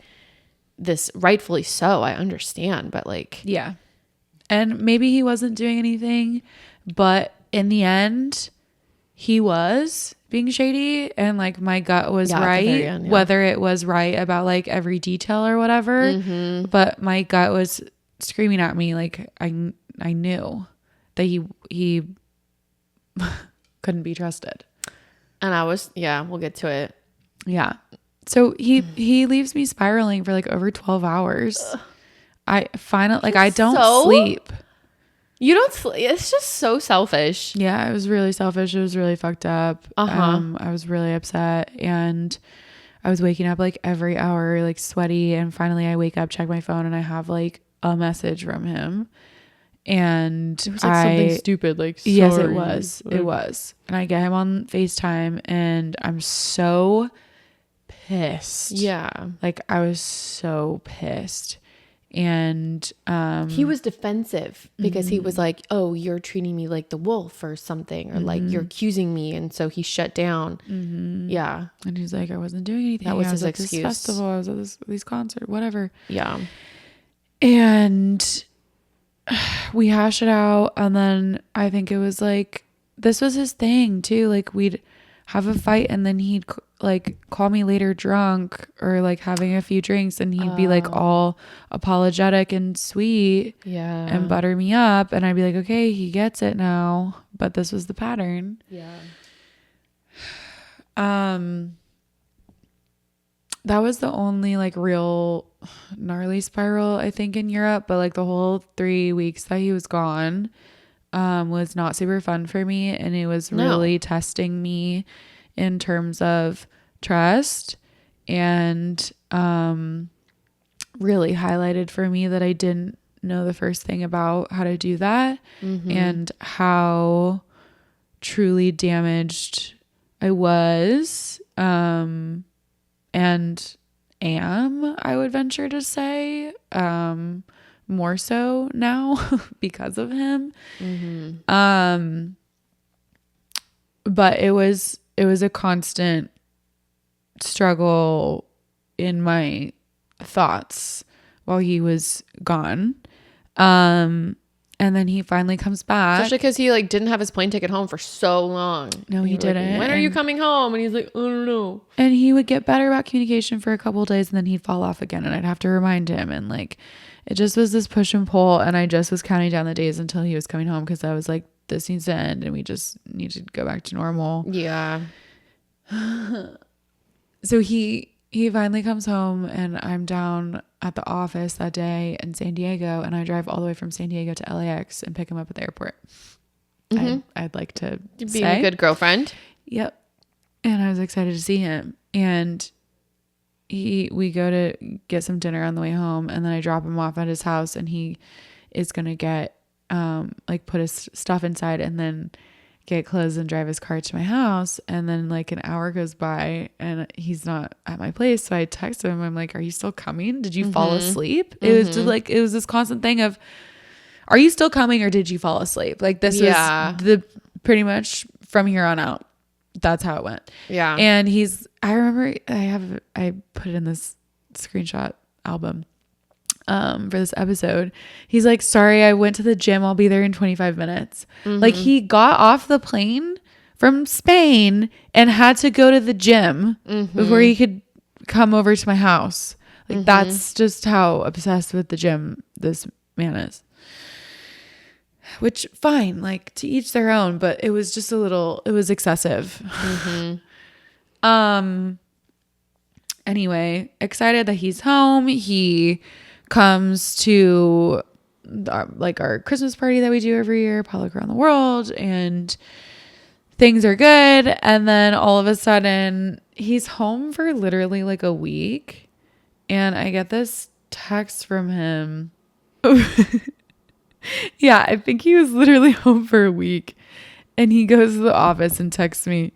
this, rightfully so. I understand, but like and maybe he wasn't doing anything, but in the end, he was being shady, and like my gut was right, end, whether it was right about like every detail or whatever. But my gut was screaming at me like I knew that he couldn't be trusted. And we'll get to it. Yeah. So he leaves me spiraling for like over 12 hours. Ugh. I don't sleep. You don't sleep. It's just so selfish. Yeah, it was really selfish. It was really fucked up. I was really upset, and I was waking up like every hour, like sweaty. And finally I wake up, check my phone, and I have like a message from him. And it was like something stupid, like, sorry. Yes, it was. It was. And I get him on FaceTime, and I'm so pissed. Yeah. Like, I was so pissed. And he was defensive because he was like, oh, you're treating me like the wolf or something, or like you're accusing me. And so he shut down. Yeah. And he's like, I wasn't doing anything. That was his excuse. This festival. I was at these concerts, whatever. Yeah. And we hash it out. And then I think it was like, this was his thing too. Like, we'd have a fight, and then he'd like call me later drunk, or like having a few drinks, and he'd be like all apologetic and sweet, and butter me up, and I'd be like, okay, he gets it now. But this was the pattern. That was the only like real gnarly spiral, I think, in Europe. But like the whole 3 weeks that he was gone was not super fun for me, and it was really testing me in terms of trust, and really highlighted for me that I didn't know the first thing about how to do that, and how truly damaged I was, and am, I would venture to say, more so now because of him. But it was a constant struggle in my thoughts while he was gone. And then he finally comes back. Especially because he like didn't have his plane ticket home for so long. No, he didn't. Like, when are you coming home? And he's like, I don't know. And he would get better about communication for a couple of days, and then he'd fall off again, and I'd have to remind him. And like, it just was this push and pull, and I just was counting down the days until he was coming home, because I was like, this needs to end, and we just need to go back to normal. Yeah. So he finally comes home, and I'm down at the office that day in San Diego, and I drive all the way from San Diego to LAX and pick him up at the airport. I'd like to be a good girlfriend. Yep. And I was excited to see him, and we go to get some dinner on the way home, and then I drop him off at his house, and he is going to get like put his stuff inside and then get clothes and drive his car to my house. And then like an hour goes by and he's not at my place. So I text him. I'm like, are you still coming? Did you fall asleep? It was just like, it was this constant thing of, are you still coming, or did you fall asleep? Like, this was the pretty much from here on out. That's how it went. Yeah. And I remember I put it in this screenshot album for this episode. He's like, sorry, I went to the gym. I'll be there in 25 minutes. Like, he got off the plane from Spain and had to go to the gym before he could come over to my house. Like, that's just how obsessed with the gym this man is. Which, fine, like, to each their own, but it was just it was excessive. Anyway, excited that he's home. He comes to our Christmas party that we do every year, Public Around the World, and things are good. And then all of a sudden, he's home for literally like a week, and I get this text from him. Yeah, I think he was literally home for a week, and he goes to the office and texts me,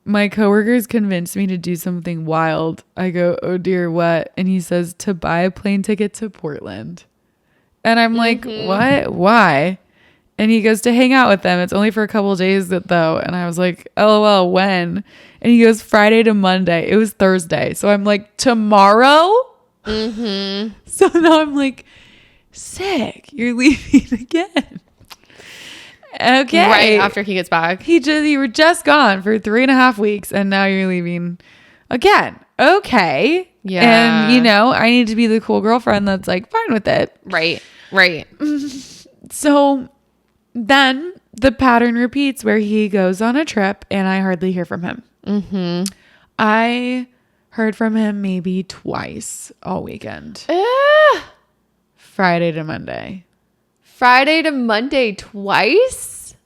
my coworkers convinced me to do something wild. I go, oh dear, what? And he says, to buy a plane ticket to Portland. And I'm like, what? Why? And he goes, to hang out with them. It's only for a couple of days though. And I was like, LOL, when? And he goes, Friday to Monday. It was Thursday. So I'm like, tomorrow? So now I'm like, sick. You're leaving again. Okay. Right after he gets back. You were just gone for 3.5 weeks, and now you're leaving again. Okay. Yeah. And I need to be the cool girlfriend that's like fine with it. Right. So then the pattern repeats where he goes on a trip and I hardly hear from him. Mm-hmm. I heard from him maybe twice all weekend. Friday to Monday. Friday to Monday twice?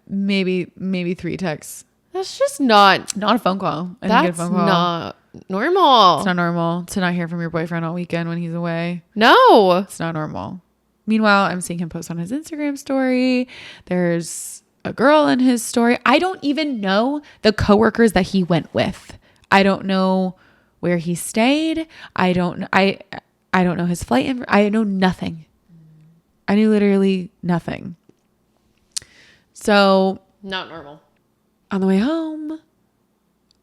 Maybe 3 texts. That's just not a phone call. That's not normal. It's not normal to not hear from your boyfriend all weekend when he's away. No. It's not normal. Meanwhile, I'm seeing him post on his Instagram story. There's a girl in his story. I don't even know the coworkers that he went with. I don't know where he stayed. I don't know his flight. I know nothing. I knew literally nothing. So not normal. On the way home,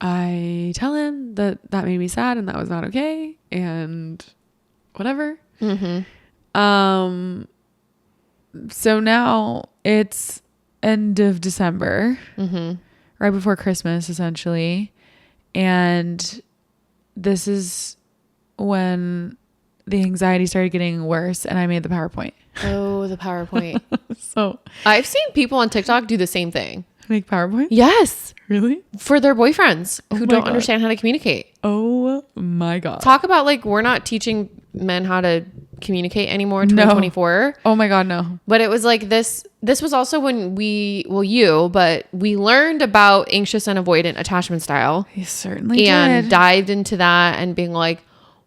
I tell him that made me sad and that was not okay and whatever. Mm-hmm. So now it's end of December, right before Christmas, essentially. And this is when the anxiety started getting worse and I made the PowerPoint. Oh, the PowerPoint. So I've seen people on TikTok do the same thing. Make PowerPoint? Yes. Really? For their boyfriends who don't understand how to communicate. Oh my God. Talk about like, we're not teaching men how to communicate anymore in 2024. Oh my God, no. But it was like this was also when we learned about anxious and avoidant attachment style. He certainly and did. Dived into that and being like,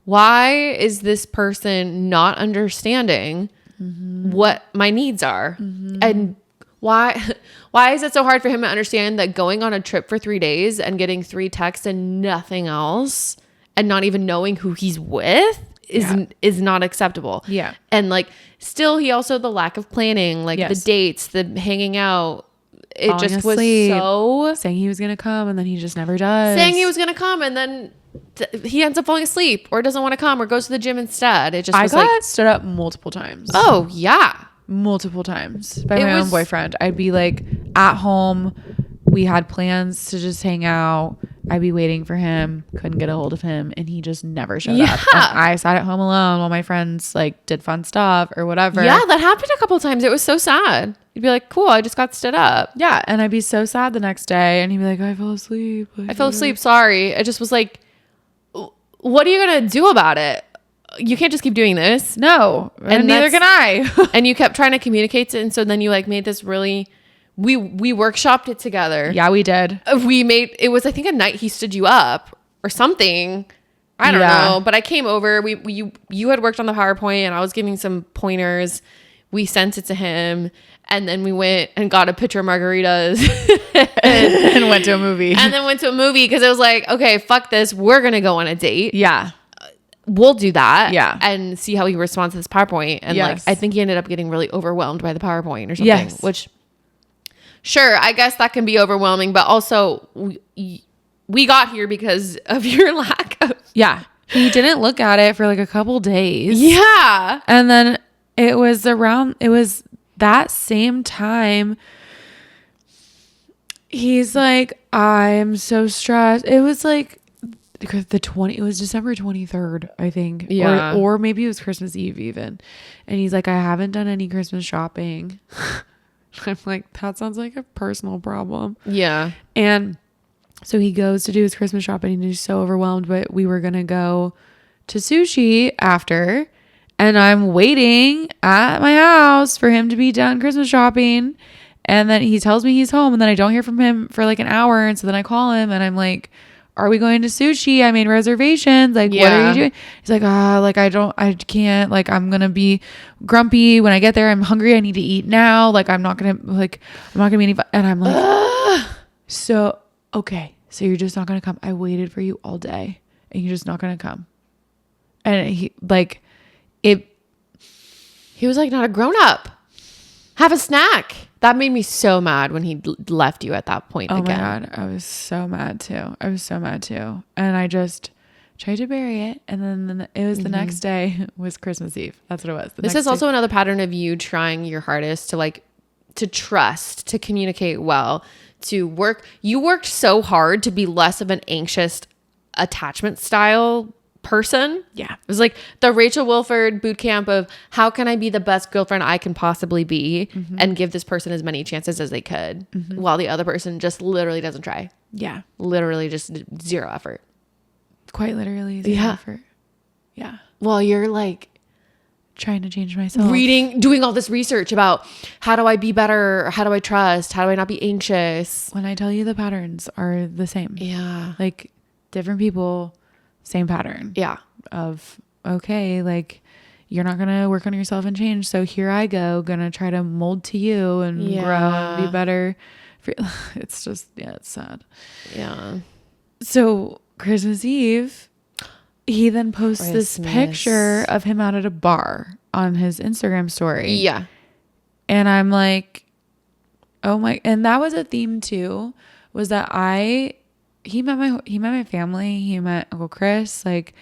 why is this person not understanding what my needs are? And why is it so hard for him to understand that going on a trip for 3 days and getting 3 texts and nothing else and not even knowing who he's with is not acceptable. Yeah. And like still he also the lack of planning, like the dates, the hanging out. It Falling just asleep, was so saying he was going to come and then he just never does. saying he was going to come and then he ends up falling asleep or doesn't want to come or goes to the gym instead. It just was like stood up multiple times. Oh yeah. Multiple times by my own boyfriend. I'd be like at home. We had plans to just hang out. I'd be waiting for him. Couldn't get a hold of him. And he just never showed up. And I sat at home alone while my friends like did fun stuff or whatever. Yeah, that happened a couple of times. It was so sad. You'd be like, cool, I just got stood up. Yeah. And I'd be so sad the next day. And he'd be like, I fell asleep. I fell asleep. Sorry. I just was like, what are you going to do about it? You can't just keep doing this. No. And neither can I. And you kept trying to communicate it. And so then you like made this really, we workshopped it together. Yeah, we did. It was, I think, a night he stood you up or something. I don't know. But I came over. You had worked on the PowerPoint and I was giving some pointers. We sent it to him. And then we went and got a pitcher of margaritas and went to a movie. And then went to a movie because it was like, okay, fuck this. We're going to go on a date. Yeah. We'll do that. Yeah. And see how he responds to this PowerPoint. And like, I think he ended up getting really overwhelmed by the PowerPoint or something. Yes. Which, sure, I guess that can be overwhelming. But also, we got here because of your lack of... Yeah. He didn't look at it for like a couple days. Yeah. And then it was that same time he's like, I'm so stressed. It was like it was December 23rd, I think. Yeah. Or maybe it was Christmas Eve even. And he's like, I haven't done any Christmas shopping. I'm like, that sounds like a personal problem. Yeah. And so he goes to do his Christmas shopping and he's so overwhelmed, but we were going to go to sushi after. And I'm waiting at my house for him to be done Christmas shopping. And then he tells me he's home and then I don't hear from him for like an hour. And so then I call him and I'm like, are we going to sushi? I made reservations. Like, what are you doing? He's like, I can't, like, I'm going to be grumpy when I get there. I'm hungry. I need to eat now. Like, I'm not going to be any, and I'm like, so, okay. So you're just not going to come. I waited for you all day and you're just not going to come. And he was like, not a grown up. Have a snack. That made me so mad when he left you at that point. Oh my God. I was so mad too. And I just tried to bury it. And then it was the next day was Christmas Eve. That's what it was. This is also another pattern of you trying your hardest to trust, to communicate well, to work. You worked so hard to be less of an anxious attachment style person. Yeah. It was like the Rachel Wilford boot camp of how can I be the best girlfriend I can possibly be and give this person as many chances as they could while the other person just literally doesn't try. Yeah. Literally just zero effort. Quite literally. Zero effort. Yeah. Well, you're like trying to change myself. Doing all this research about how do I be better? How do I trust? How do I not be anxious? When I tell you the patterns are the same. Yeah. Like different people, same pattern. Yeah. Of, okay, like you're not going to work on yourself and change. So here I go, going to try to mold to you and grow and be better. It's just, it's sad. Yeah. So Christmas Eve, he then posts this picture of him out at a bar on his Instagram story. Yeah. And I'm like, oh my, and that was a theme too, was that he met my family. He met Uncle Chris, like,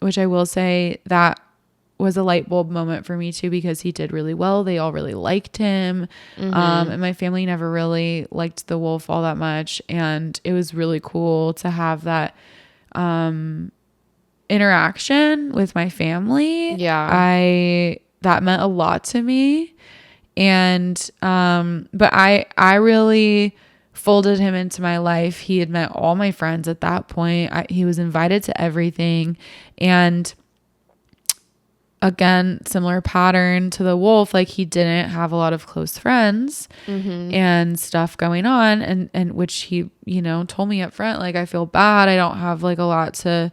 which I will say that was a light bulb moment for me too, because he did really well. They all really liked him. And my family never really liked the wolf all that much. And it was really cool to have that, interaction with my family. Yeah. That meant a lot to me. And, but I really folded him into my life. He had met all my friends at that point. He was invited to everything. And again, similar pattern to the wolf, like he didn't have a lot of close friends and stuff going on. And which he, told me up front, like, I feel bad. I don't have like a lot to,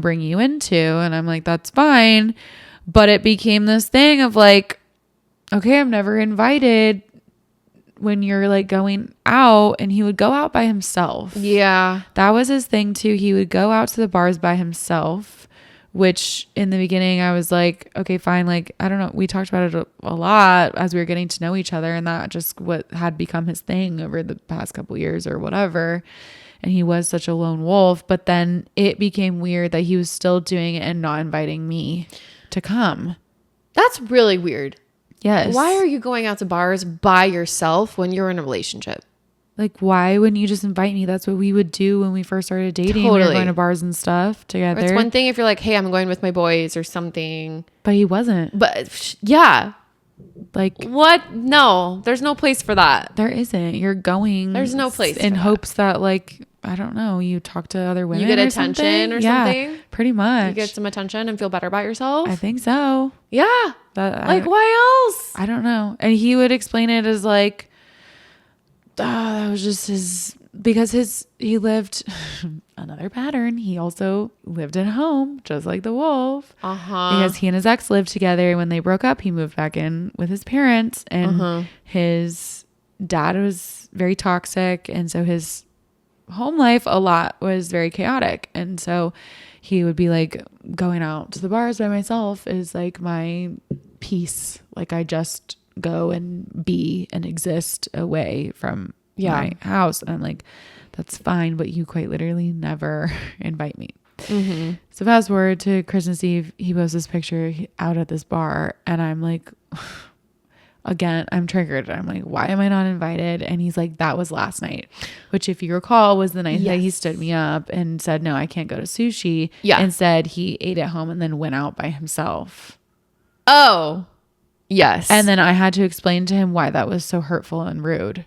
bring you into. And I'm like, that's fine. But it became this thing of like, okay, I'm never invited when you're like going out. And he would go out by himself. Yeah. That was his thing too. He would go out to the bars by himself, which in the beginning I was like, okay, fine. Like, I don't know. We talked about it a lot as we were getting to know each other, and that just what had become his thing over the past couple years or whatever. And he was such a lone wolf, but then it became weird that he was still doing it and not inviting me to come. That's really weird. Yes. Why are you going out to bars by yourself when you're in a relationship? Like, why wouldn't you just invite me? That's what we would do when we first started dating. Totally. We were going to bars and stuff together. It's one thing if you're like, hey, I'm going with my boys or something. But he wasn't. But yeah. Like, what? No, there's no place for that. There isn't. You're going. There's no place in for hopes that, like, I don't know, you talk to other women. You get attention or something. Yeah, pretty much. You get some attention and feel better about yourself. I think so. Yeah. Like, why else? I don't know. And he would explain it as like, that was just he lived another pattern. He also lived at home, just like the wolf. Because he and his ex lived together. And when they broke up, he moved back in with his parents. And his dad was very toxic. And so his home life a lot was very chaotic. And so he would be like, going out to the bars by myself is like my peace. Like, I just go and be and exist away from my house. And I'm like, that's fine, but you quite literally never invite me. So fast forward to Christmas Eve, he posts this picture out at this bar, and I'm like, again, I'm triggered. I'm like, why am I not invited? And he's like, that was last night, which, if you recall, was the night that he stood me up and said, no, I can't go to sushi. And said he ate at home and then went out by himself. Oh, yes. And then I had to explain to him why that was so hurtful and rude.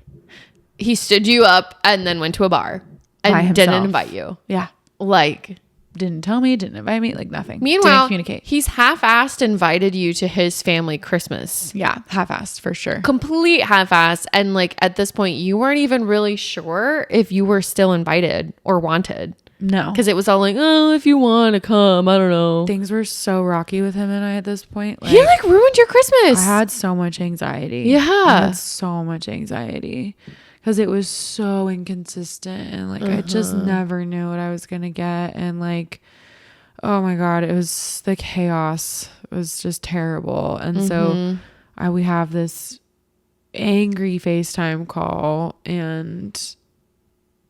He stood you up and then went to a bar and didn't invite you. Yeah. Like, didn't tell me, didn't invite me, like nothing. Meanwhile, didn't communicate. He's half-assed invited you to his family Christmas. Yeah, half-assed for sure. Complete half-assed. And like, at this point, you weren't even really sure if you were still invited or wanted. No. Because it was all like, oh, if you want to come, I don't know. Things were so rocky with him and I at this point. Like, he like ruined your Christmas. I had so much anxiety. Yeah. I had so much anxiety. Because it was so inconsistent. And like, I just never knew what I was going to get. And like, oh my God, it was the chaos. It was just terrible. And so we have this angry FaceTime call, and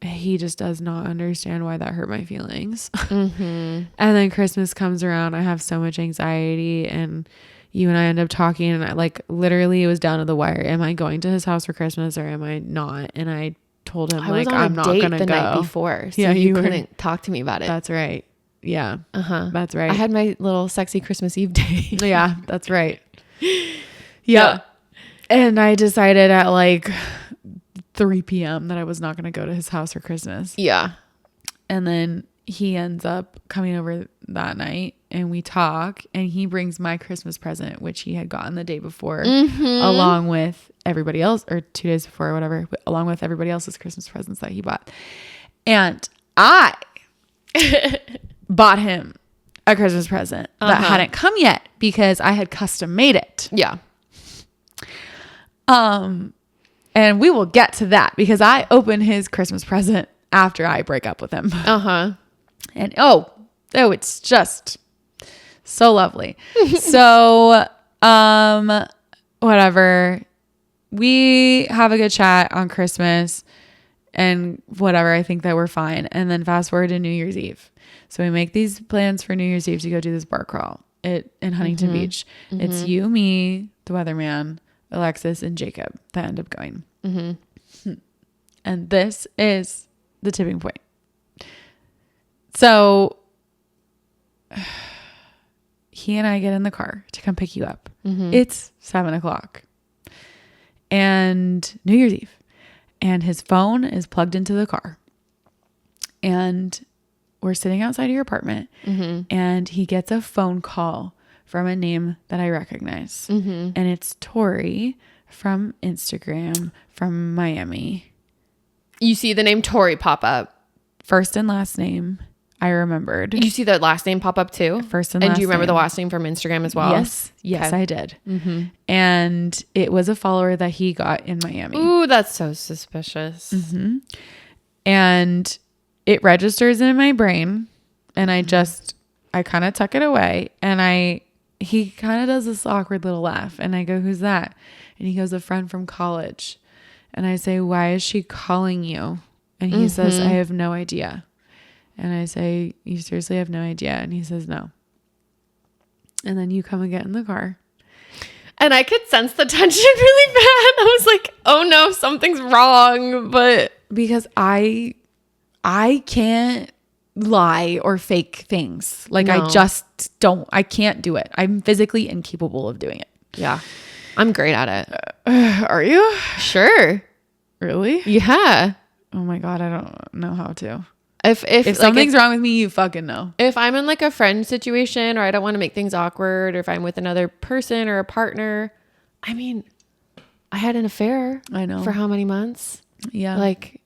he just does not understand why that hurt my feelings. And then Christmas comes around. I have so much anxiety, and you and I end up talking, and I like literally it was down to the wire. Am I going to his house for Christmas or am I not? And I told him, like, I'm not going to go. the night before. So you couldn't talk to me about it. That's right. Yeah. That's right. I had my little sexy Christmas Eve day. Yeah, that's right. Yeah. And I decided at like 3 p.m. that I was not going to go to his house for Christmas. Yeah. And then he ends up coming over that night and we talk, and he brings my Christmas present, which he had gotten the day before, along with everybody else, or 2 days before or whatever, along with everybody else's Christmas presents that he bought. And I bought him a Christmas present that hadn't come yet because I had custom made it. Yeah. And we will get to that because I open his Christmas present after I break up with him. And it's just so lovely. So, whatever. We have a good chat on Christmas and whatever. I think that we're fine. And then fast forward to New Year's Eve. So we make these plans for New Year's Eve to go do this bar crawl in Huntington Beach. It's you, me, the Weatherman, Alexis, and Jacob that end up going. And this is the tipping point. So he and I get in the car to come pick you up. It's 7:00 and New Year's Eve, and his phone is plugged into the car, and we're sitting outside of your apartment, and he gets a phone call from a name that I recognize, and it's Tori from Instagram from Miami. You see the name Tori pop up. First and last name. I remembered. You see the last name pop up too? First and last name. And do you remember the last name from Instagram as well? Yes, Okay. I did. And it was a follower that he got in Miami. Ooh, that's so suspicious. And it registers in my brain, and I kind of tuck it away, and he kind of does this awkward little laugh, and I go, "Who's that?" And he goes, "A friend from college." And I say, "Why is she calling you?" And he says, "I have no idea." And I say, "You seriously have no idea?" And he says, "No." And then you come and get in the car. And I could sense the tension really bad. I was like, oh no, something's wrong. But because I can't lie or fake things. Like No. I can't do it. I'm physically incapable of doing it. yeah, I'm great at it. Are you? Sure. Really? Yeah. Oh my God. I don't know how to. If like, something's wrong with me, you fucking know. if I'm in like a friend situation, or I don't want to make things awkward, or if I'm with another person or a partner, I mean, I had an affair. I know. For how many months? Yeah. Like,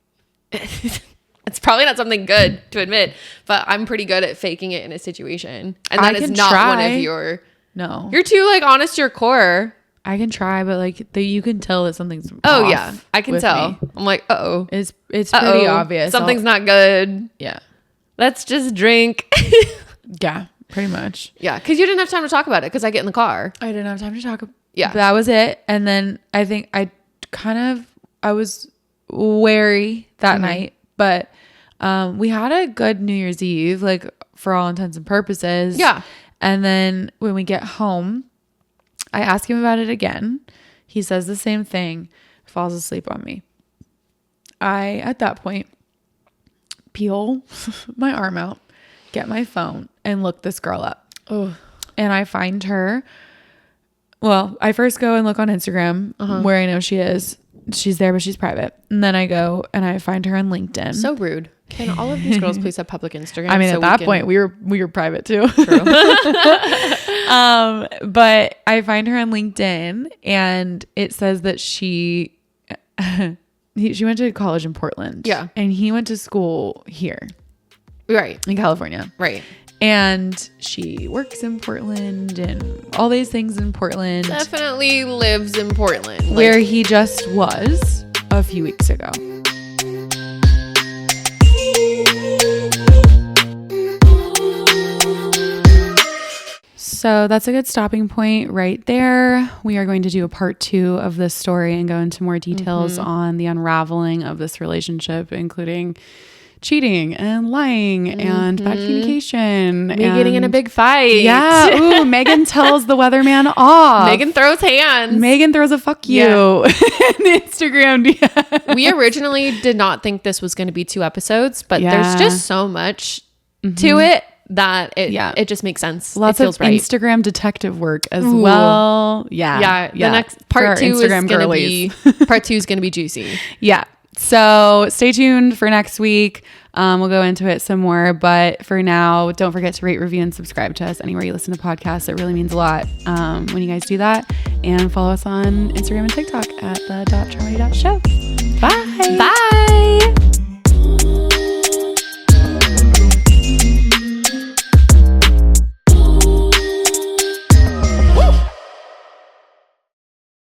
it's probably not something good to admit, but I'm pretty good at faking it in a situation. And that I is can not one try. of your, No. you're too like honest to your core. I can try, but like you can tell that something's Oh off yeah. I can with tell. me. I'm like, uh-oh. It's pretty obvious. Something's not good. Yeah. Let's just drink. Yeah. Pretty much. Yeah. Cause you didn't have time to talk about it because I get in the car. I didn't have time to talk. Yeah. That was it. And then I think I was wary that night, but we had a good New Year's Eve, like for all intents and purposes. Yeah. And then when we get home, I ask him about it again. He says the same thing, falls asleep on me. I, at that point, peel my arm out, get my phone, and look this girl up. Oh. And I find her. Well, I first go and look on Instagram where I know she is. She's there, but she's private. And then I go and I find her on LinkedIn. So rude. Can all of these girls please have public Instagram? I mean, so at that point, we were private too. True. But I find her on LinkedIn, and it says that she went to college in Portland. Yeah. And he went to school here Right. in California. Right. And she works in Portland and all these things in Portland. Definitely lives in Portland. Where he just was a few weeks ago. So that's a good stopping point right there. We are going to do a part 2 of this story and go into more details on the unraveling of this relationship, including cheating and lying and bad communication. Me getting in a big fight. Yeah. Ooh, Megan tells the Weatherman off. Megan throws hands. Megan throws a fuck you. Yeah. Instagram DM. We originally did not think this was going to be 2 episodes, but there's just so much to it that it just makes sense. Lots it feels of right. Instagram detective work as well. Yeah. The next part 2 is going to be part 2 is going to be juicy. Yeah. So stay tuned for next week. We'll go into it some more, but for now, don't forget to rate, review, and subscribe to us anywhere you listen to podcasts. It really means a lot when you guys do that. And follow us on Instagram and TikTok at the.traumedy.show. Bye. Bye.